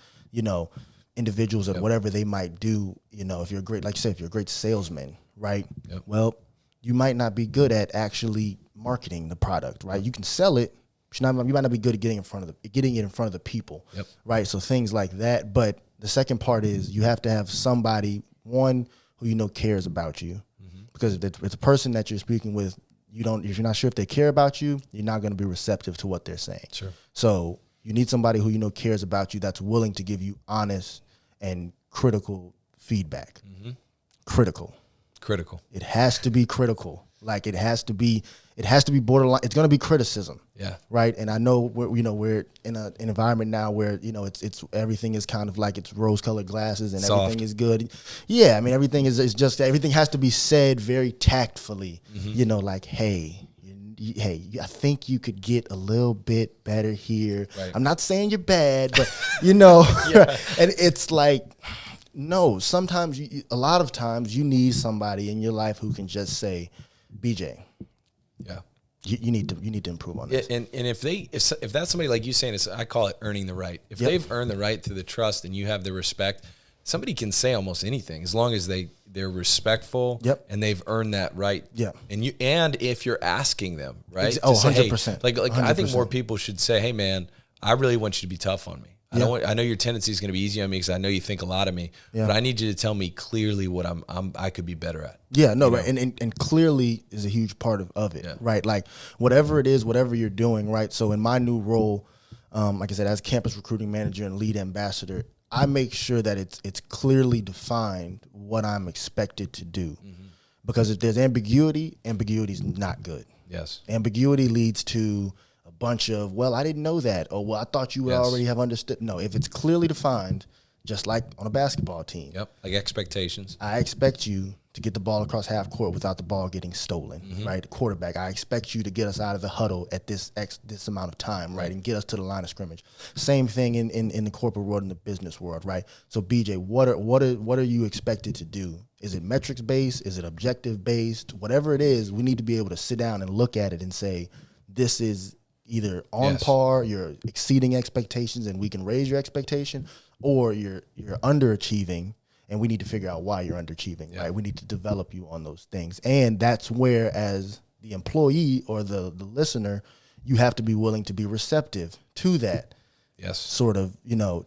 individuals at whatever they might do. If you're great, like you said, if you're a great salesman, right? Well, you might not be good at actually marketing the product, right? You can sell it, You might not be good at getting it in front of the people, Yep. right? So things like that. But the second part is you have to have somebody, one, who you know cares about you, because if it's a person that you're speaking with, if you're not sure if they care about you, you're not going to be receptive to what they're saying. Sure. So you need somebody who you know cares about you, that's willing to give you honest and critical feedback. Critical. It has to be critical. Like it has to be borderline. It's going to be criticism. Yeah. Right. And I know we're in an environment now where, it's everything is kind of like it's rose colored glasses and Soft. everything is good. Yeah. I mean, everything everything has to be said very tactfully, like, hey, I think you could get a little bit better here. Right. I'm not saying you're bad, but and it's like, no, sometimes a lot of times you need somebody in your life who can just say, BJ, yeah, you need to improve on this. And if that's somebody like you saying, I call it earning the right. If they've earned the right through the trust and you have the respect, somebody can say almost anything as long as they're respectful and they've earned that right. Yeah. And if you're asking them, right? Oh, say, 100%. Hey, like 100%. I think more 100%. people should say, hey man, I really want you to be tough on me. I know your tendency is going to be easy on me because I know you think a lot of me, but I need you to tell me clearly what I could be better at. Yeah, no, right. And clearly is a huge part of it, right? Like whatever it is, whatever you're doing, right? So in my new role, like I said, as campus recruiting manager and lead ambassador, I make sure that it's clearly defined what I'm expected to do. Because if there's ambiguity is not good. Yes. Ambiguity leads to a bunch of, well, I didn't know that, or well, I thought you would already have understood. No, if it's clearly defined, just like on a basketball team. Yep, like expectations. I expect you to get the ball across half court without the ball getting stolen, right? The quarterback, I expect you to get us out of the huddle at this amount of time, right? And get us to the line of scrimmage. Same thing in the corporate world and the business world, right? So BJ, what are you expected to do? Is it metrics based? Is it objective based? Whatever it is, we need to be able to sit down and look at it and say, this is either on par, you're exceeding expectations and we can raise your expectation, or you're underachieving and we need to figure out why you're underachieving, right? We need to develop you on those things. And that's where, as the employee or the listener, you have to be willing to be receptive to that sort of,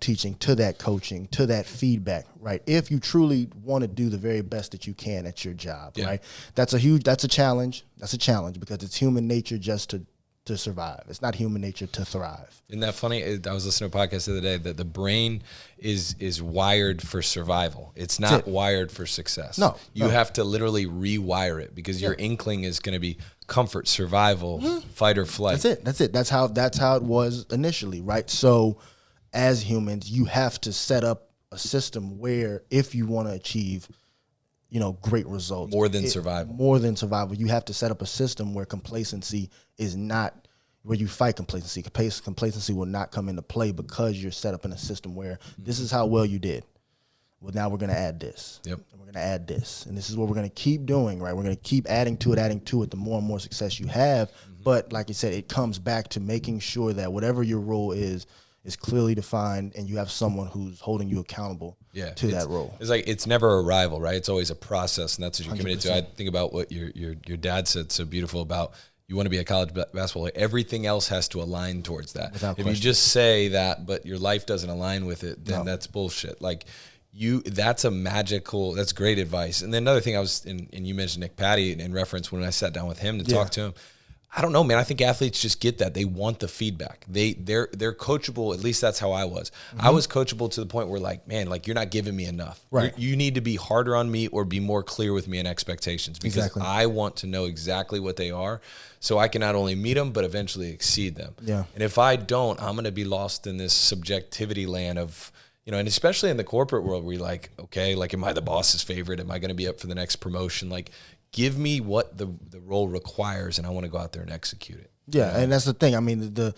teaching, to that coaching, to that feedback, right? If you truly want to do the very best that you can at your job, right? That's a challenge. That's a challenge because it's human nature just to survive. It's not human nature to thrive. Isn't that funny? I was listening to a podcast the other day that the brain is wired for survival. It's not wired for success. No. You have to literally rewire it because your inkling is going to be comfort, survival, fight or flight. That's it. That's how it was initially, right? So as humans, you have to set up a system where if you want to achieve great results. More than survival. More than survival. You have to set up a system where complacency is not, where you fight complacency. Complacency will not come into play because you're set up in a system where this is how well you did. Well, now we're going to add this. Yep. And we're going to add this. And this is what we're going to keep doing, right? We're going to keep adding to it the more and more success you have. But like you said, it comes back to making sure that whatever your role is clearly defined and you have someone who's holding you accountable to that role. It's like it's never a rival, right? It's always a process, and that's what you're committed to. 100%. I think about what your dad said so beautiful about you want to be a college basketball player. Everything else has to align towards that. Without if question. You just say that, but your life doesn't align with it, then that's bullshit. Like that's great advice. And then another thing and you mentioned Nick Patty in reference when I sat down with him to talk to him. I don't know, man. I think athletes just get that. They want the feedback. They're coachable. At least that's how I was. I was coachable to the point where you're not giving me enough. Right. You need to be harder on me or be more clear with me in expectations because I want to know exactly what they are so I can not only meet them but eventually exceed them. Yeah. And if I don't, I'm going to be lost in this subjectivity land of, and especially in the corporate world where you're like, okay, like, am I the boss's favorite? Am I going to be up for the next promotion? Like, give me what the role requires, and I want to go out there and execute it. Yeah, and that's the thing. I mean, the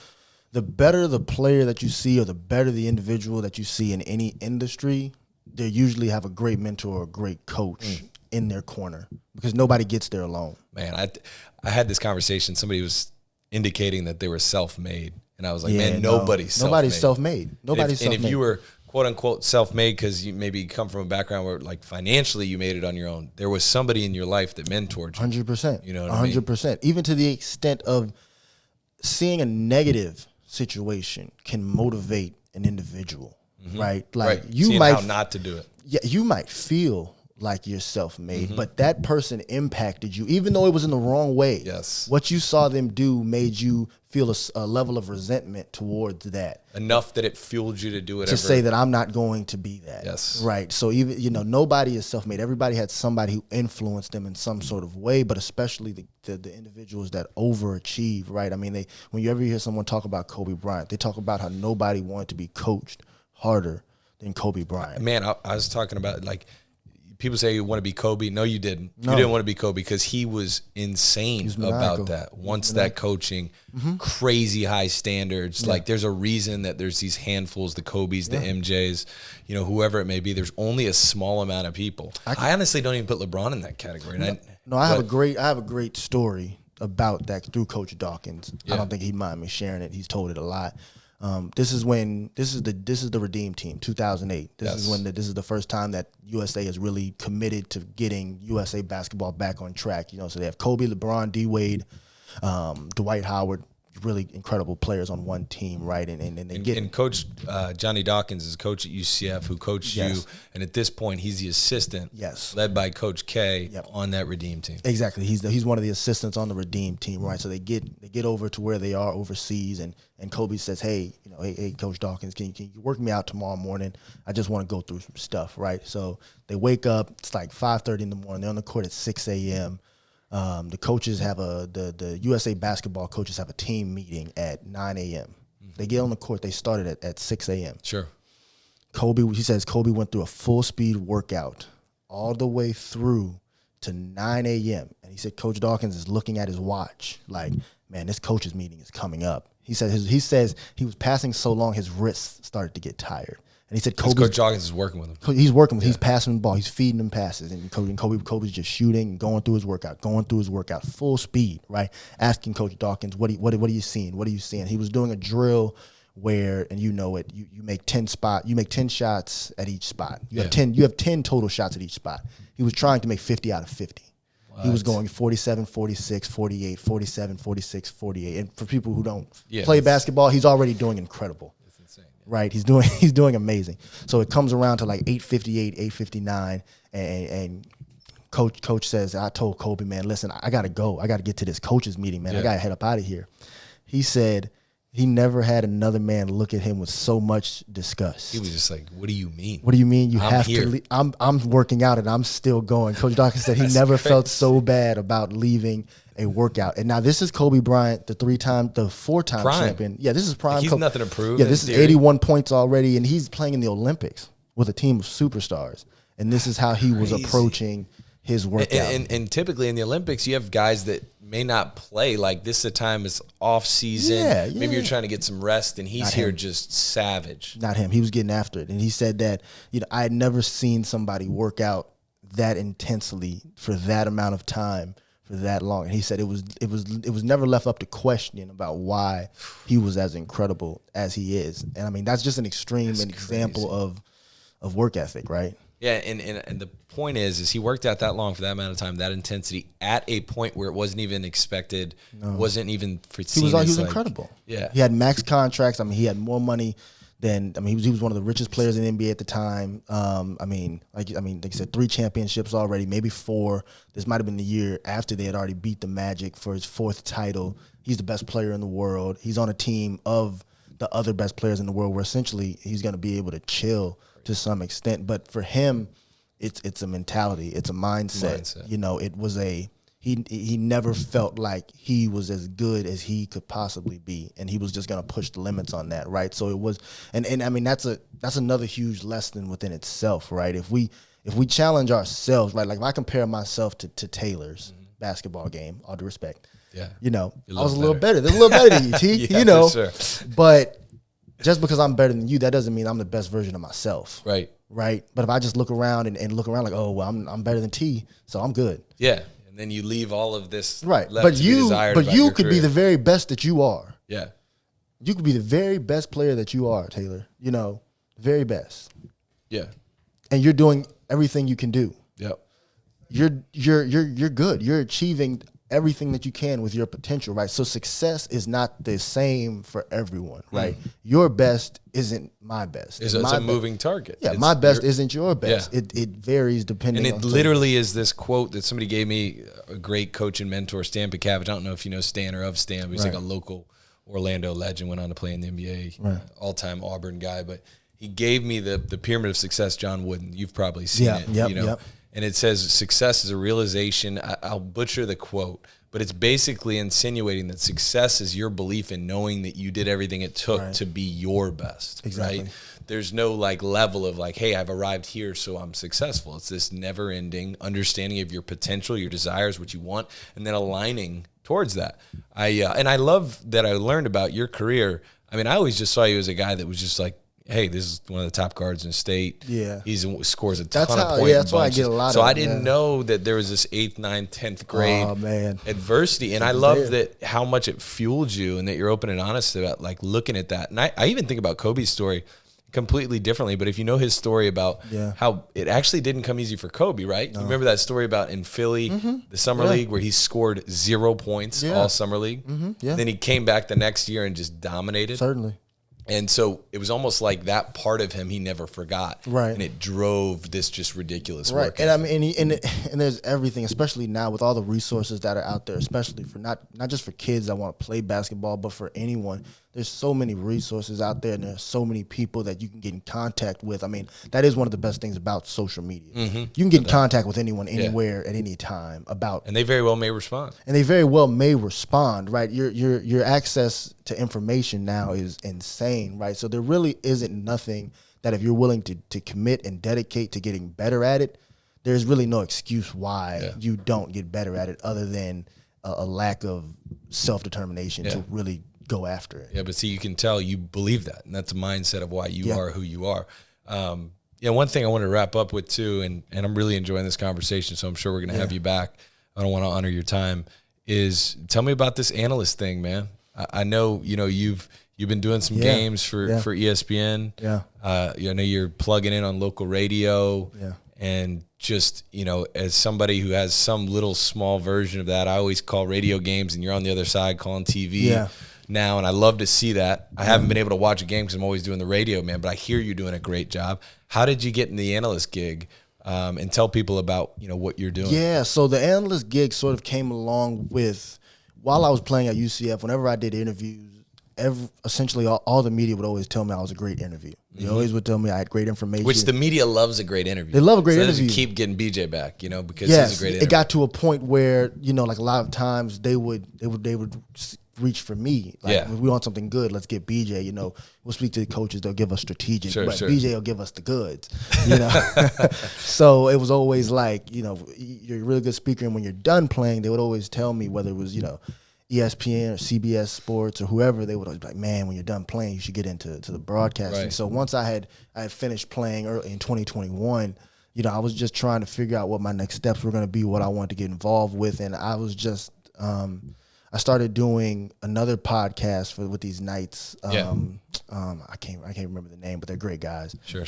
better the player that you see or the better the individual that you see in any industry, they usually have a great mentor or a great coach in their corner because nobody gets there alone. Man, I had this conversation. Somebody was indicating that they were self-made, and I was like, nobody's self-made. Nobody's self-made. And if you were quote unquote self-made because you maybe come from a background where like financially you made it on your own, there was somebody in your life that mentored you. 100%. You know what I mean? 100%. Even to the extent of seeing a negative situation can motivate an individual, right? Like you Seeing might how not to do it. Yeah, you might feel like you're self-made, but that person impacted you, even though it was in the wrong way. Yes. What you saw them do made you feel a level of resentment towards that. Enough that it fueled you to do whatever. To say that I'm not going to be that. Yes. Right. So even, nobody is self-made. Everybody had somebody who influenced them in some sort of way, but especially the individuals that overachieve, right? I mean, when you ever hear someone talk about Kobe Bryant, they talk about how nobody wanted to be coached harder than Kobe Bryant. Man, I was talking about, like, people say you want to be Kobe. No, you didn't. No. You didn't want to be Kobe because he was insane about that. Once that coaching, crazy high standards. Like, there's a reason that there's these handfuls, the Kobes, the MJs, whoever it may be. There's only a small amount of people. I honestly don't even put LeBron in that category. I have a great story about that through Coach Dawkins. I don't think he'd mind me sharing it. He's told it a lot. This is the Redeem Team, 2008. This is the first time that USA is really committed to getting USA basketball back on track. So they have Kobe, LeBron, D Wade, Dwight Howard, really incredible players on one team, right? And Coach Johnny Dawkins is coach at UCF who coached you, and at this point he's the assistant, led by Coach K on that Redeem Team. Exactly, he's one of the assistants on the Redeem Team, right? So they get over to where they are overseas, and Kobe says, hey, hey, Coach Dawkins, can you work me out tomorrow morning? I just want to go through some stuff, right? So they wake up, it's like 5:30 in the morning. They're on the court at 6 a.m. The coaches have the USA basketball coaches have a team meeting at 9 a.m. They get on the court. They started at 6 a.m. Sure. He says Kobe went through a full speed workout all the way through to 9 a.m. And he said Coach Dawkins is looking at his watch like, man, this coaches meeting is coming up. He says he was passing so long his wrists started to get tired. And he said Coach Dawkins is working with him. He's working with him. He's passing the ball. He's feeding him passes. And Kobe's just shooting and going through his workout, full speed, right? Asking Coach Dawkins, what are you seeing? What are you seeing? He was doing a drill where, and you make 10 shots at each spot. You have 10 total shots at each spot. He was trying to make 50 out of 50. What? He was going 47, 46, 48, 47, 46, 48. And for people who don't play basketball, he's already doing incredible. Right, he's doing amazing. So it comes around to like 8:58, 8:59, and coach says, I told Kobe, man, listen, I gotta go. I gotta get to this coaches meeting, man. I gotta head up out of here. He said he never had another man look at him with so much disgust. He was just like, what do you mean? What do you mean you have to leave? I'm working out and I'm still going. Coach Dawkins said he never felt so bad about leaving a workout. And now this is Kobe Bryant, the four-time champion. Yeah, this is prime. He's nothing to prove. Yeah, this is 81 points already, and he's playing in the Olympics with a team of superstars. And this is how he was approaching his workout. And typically in the Olympics, you have guys that may not play. Like this the time is off season. Yeah. Maybe you're trying to get some rest, and he's here just savage. Not him. He was getting after it. And he said that, I had never seen somebody work out that intensely for that amount of time for that long. And he said it was never left up to questioning about why he was as incredible as he is. And I mean, that's just an extreme example of work ethic, right? Yeah, and the point is he worked out that long for that amount of time, that intensity, at a point where it wasn't even expected, wasn't even foreseen. He was incredible. Yeah, he had max contracts. I mean, he had more money than he was one of the richest players in the NBA at the time. Like you said, 3 championships already, maybe 4. This might have been the year after they had already beat the Magic for his 4th title. He's the best player in the world. He's on a team of the other best players in the world, where essentially he's going to be able to chill to some extent. But for him, it's a mentality, it's a mindset. It was he never felt like he was as good as he could possibly be, and he was just going to push the limits on that, right? So it was, and I mean that's another huge lesson within itself, right? If we challenge ourselves, right? Like if I compare myself to Taylor's basketball game, all due respect, I was a little better. They're a little better than you, T. For sure. But just because I'm better than you, that doesn't mean I'm the best version of myself. Right. But if I just look around and look around like, oh, well, I'm better than T, so I'm good. Yeah. And then you leave all of this right. left But to you, be desired but about you your could career. be the very best that you are. Yeah. You could be the very best player that you are, Taylor. Very best. Yeah. And you're doing everything you can do. Yep. You're good. You're achieving everything that you can with your potential, right? So success is not the same for everyone, right? Your best isn't my best. It's a moving target. Yeah, my best isn't your best. Yeah. It varies depending on. And it literally is this quote that somebody gave me, a great coach and mentor, Stan Picavage. I don't know if you know Stan or of Stan, but he's like a local Orlando legend, went on to play in the NBA, all-time Auburn guy. But he gave me the pyramid of success, John Wooden. You've probably seen it, you know. And it says success is a realization. I'll butcher the quote, but it's basically insinuating that success is your belief in knowing that you did everything it took to be your best. Exactly. Right? There's no like level of like, hey, I've arrived here, so I'm successful. It's this never-ending understanding of your potential, your desires, what you want, and then aligning towards that. And I love that I learned about your career. I mean, I always just saw you as a guy that was just like, hey, this is one of the top guards in state. Yeah. He scores a ton of points. Yeah, that's why I get a lot so of I didn't know that there was this 8th, 9th, 10th grade adversity. And I love that how much it fueled you and that you're open and honest about like looking at that. And I even think about Kobe's story completely differently. But if you know his story about how it actually didn't come easy for Kobe, right? No. You remember that story about in Philly, the summer league, where he scored 0 points all summer league? Then he came back the next year and just dominated. Certainly. And so it was almost like that part of him he never forgot, and it drove this just ridiculous work. And I mean, and there's everything, especially now with all the resources that are out there, especially for not just for kids that want to play basketball, but for anyone. There's so many resources out there, and there's so many people that you can get in contact with. I mean, that is one of the best things about social media. You can get in contact with anyone, anywhere, at any time and they very well may respond. Right? Your access to information now is insane, right? So there really isn't nothing that if you're willing to commit and dedicate to getting better at it, there's really no excuse why you don't get better at it other than a lack of self-determination to really go after it. Yeah, but see, you can tell you believe that, and that's a mindset of why you are who you are. One thing I want to wrap up with too, and I'm really enjoying this conversation, so I'm sure we're going to have you back. I don't want to honor your time. Is tell me about this analyst thing, man. I know you've been doing some games for ESPN. I know you're plugging in on local radio. And just, as somebody who has some little small version of that, I always call radio games, and you're on the other side calling TV now, and I love to see that. I haven't been able to watch a game because I'm always doing the radio, man, but I hear you're doing a great job. How did you get in the analyst gig? And tell people about, what you're doing. Yeah, so the analyst gig sort of came along with, while I was playing at UCF, whenever I did interviews, essentially all the media would always tell me I was a great interview. They always would tell me I had great information. Which the media loves a great interview. They love a great interview. Keep getting BJ back, because he's a great interview. It got to a point where, like a lot of times they would reach for me. Like, if we want something good, let's get BJ. We'll speak to the coaches. They'll give us strategic, but BJ will give us the goods. So it was always like, you're a really good speaker, and when you're done playing, they would always tell me, whether it was, ESPN or CBS Sports or whoever, they would always be like, man, when you're done playing, you should get into the broadcasting. Right. So once I had finished playing early in 2021, I was just trying to figure out what my next steps were going to be, what I wanted to get involved with, and I was just I started doing another podcast with these Knights. I can't remember the name, but they're great guys. Sure.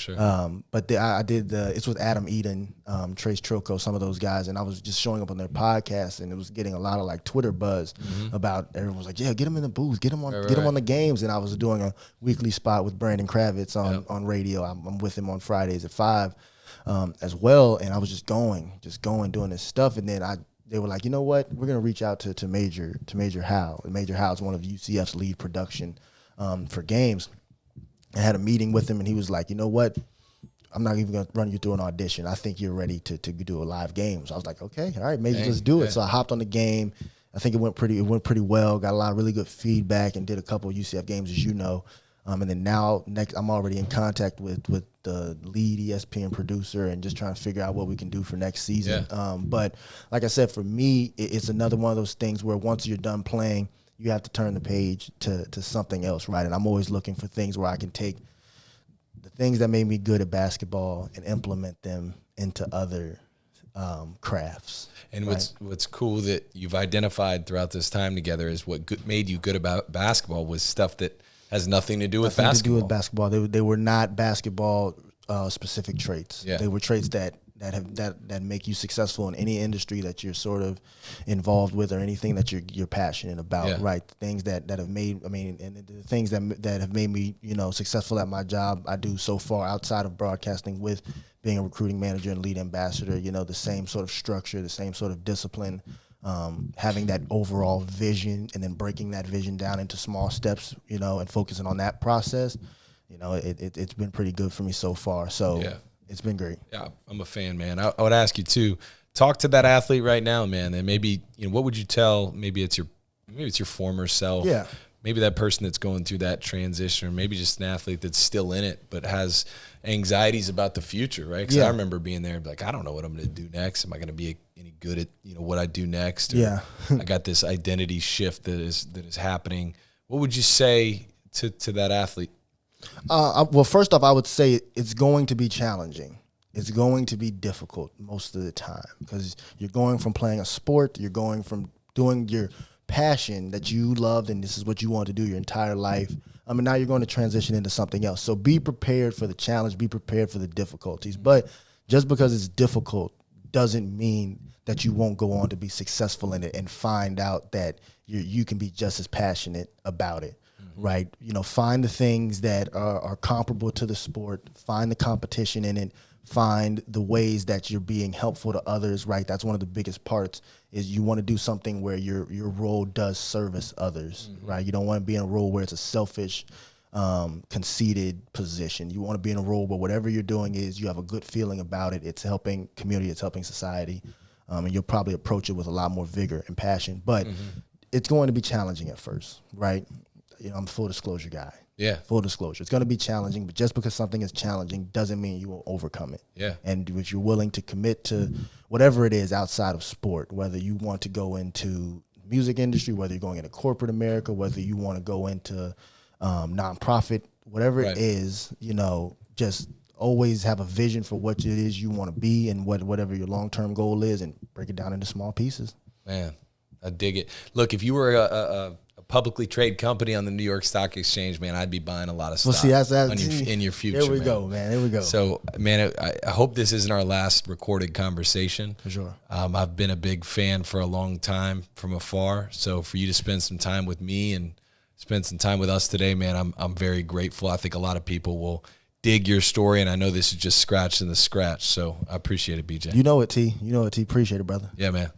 But I did it's with Adam Eden, Trace Trilco, some of those guys, and I was just showing up on their podcast, and it was getting a lot of like Twitter buzz about. Everyone was like, "Yeah, get him in the booth, get him on, get him on the games." And I was doing a weekly spot with Brandon Kravitz on radio. I'm with him on Fridays at 5 as well, and I was just going, doing this stuff, and then they were like, you know what? We're gonna reach out to Major Howe. And Major Howe is one of UCF's lead production for games. I had a meeting with him, and he was like, you know what? I'm not even gonna run you through an audition. I think you're ready to do a live game. So I was like, okay, all right, Major, let's do it. So I hopped on the game. I think it went pretty well. Got a lot of really good feedback, and did a couple of UCF games, as you know. And then now I'm already in contact with the lead ESPN producer and just trying to figure out what we can do for next season. But like I said, for me, it's another one of those things where once you're done playing, you have to turn the page to something else, right? And I'm always looking for things where I can take the things that made me good at basketball and implement them into other crafts. And what's cool that you've identified throughout this time together is what made you good about basketball was stuff that has nothing to do with basketball. They were not basketball specific traits. They were traits that that make you successful in any industry that you're sort of involved with, or anything that you're passionate about, right? The things that have made, and the things that have made me, successful at my job I do so far outside of broadcasting, with being a recruiting manager and lead ambassador, the same sort of structure, the same sort of discipline, having that overall vision, and then breaking that vision down into small steps, and focusing on that process. It's been pretty good for me so far. So it's been great. Yeah, I'm a fan, man. I would ask you too, talk to that athlete right now, man, and maybe, what would you tell, maybe it's your former self. Yeah. Maybe that person that's going through that transition, or maybe just an athlete that's still in it but has anxieties about the future, right? Because I remember being there, like, I don't know what I'm going to do next. Am I going to be any good at what I do next? Or I got this identity shift that is happening. What would you say to that athlete? Well, first off, I would say it's going to be challenging. It's going to be difficult most of the time, because you're going from playing a sport, you're going from doing your passion that you loved and this is what you want to do your entire life. Now you're going to transition into something else. So be prepared for the challenge, be prepared for the difficulties. But just because it's difficult doesn't mean that you won't go on to be successful in it and find out that you can be just as passionate about it. Right. Find the things that are comparable to the sport, find the competition in it, find the ways that you're being helpful to others. Right. That's one of the biggest parts, is you want to do something where your role does service others. Right. You don't want to be in a role where it's a selfish, conceited position. You want to be in a role where whatever you're doing is, you have a good feeling about it. It's helping community. It's helping society. And you'll probably approach it with a lot more vigor and passion. But it's going to be challenging at first. Right. I'm a full disclosure guy. Yeah. Full disclosure. It's going to be challenging, but just because something is challenging doesn't mean you will overcome it. Yeah. And if you're willing to commit to whatever it is outside of sport, whether you want to go into music industry, whether you're going into corporate America, whether you want to go into nonprofit, whatever it is, just always have a vision for what it is you want to be, and whatever your long-term goal is, and break it down into small pieces. Man, I dig it. Look, if you were a publicly traded company on the New York Stock Exchange, man, I'd be buying a lot of stock in your future. There we go, man. There we go. So, man, I hope this isn't our last recorded conversation. For sure. I've been a big fan for a long time from afar. So for you to spend some time with me and spend some time with us today, man, I'm very grateful. I think a lot of people will dig your story, and I know this is just scratching the scratch. So I appreciate it, BJ. You know it, T. Appreciate it, brother. Yeah, man.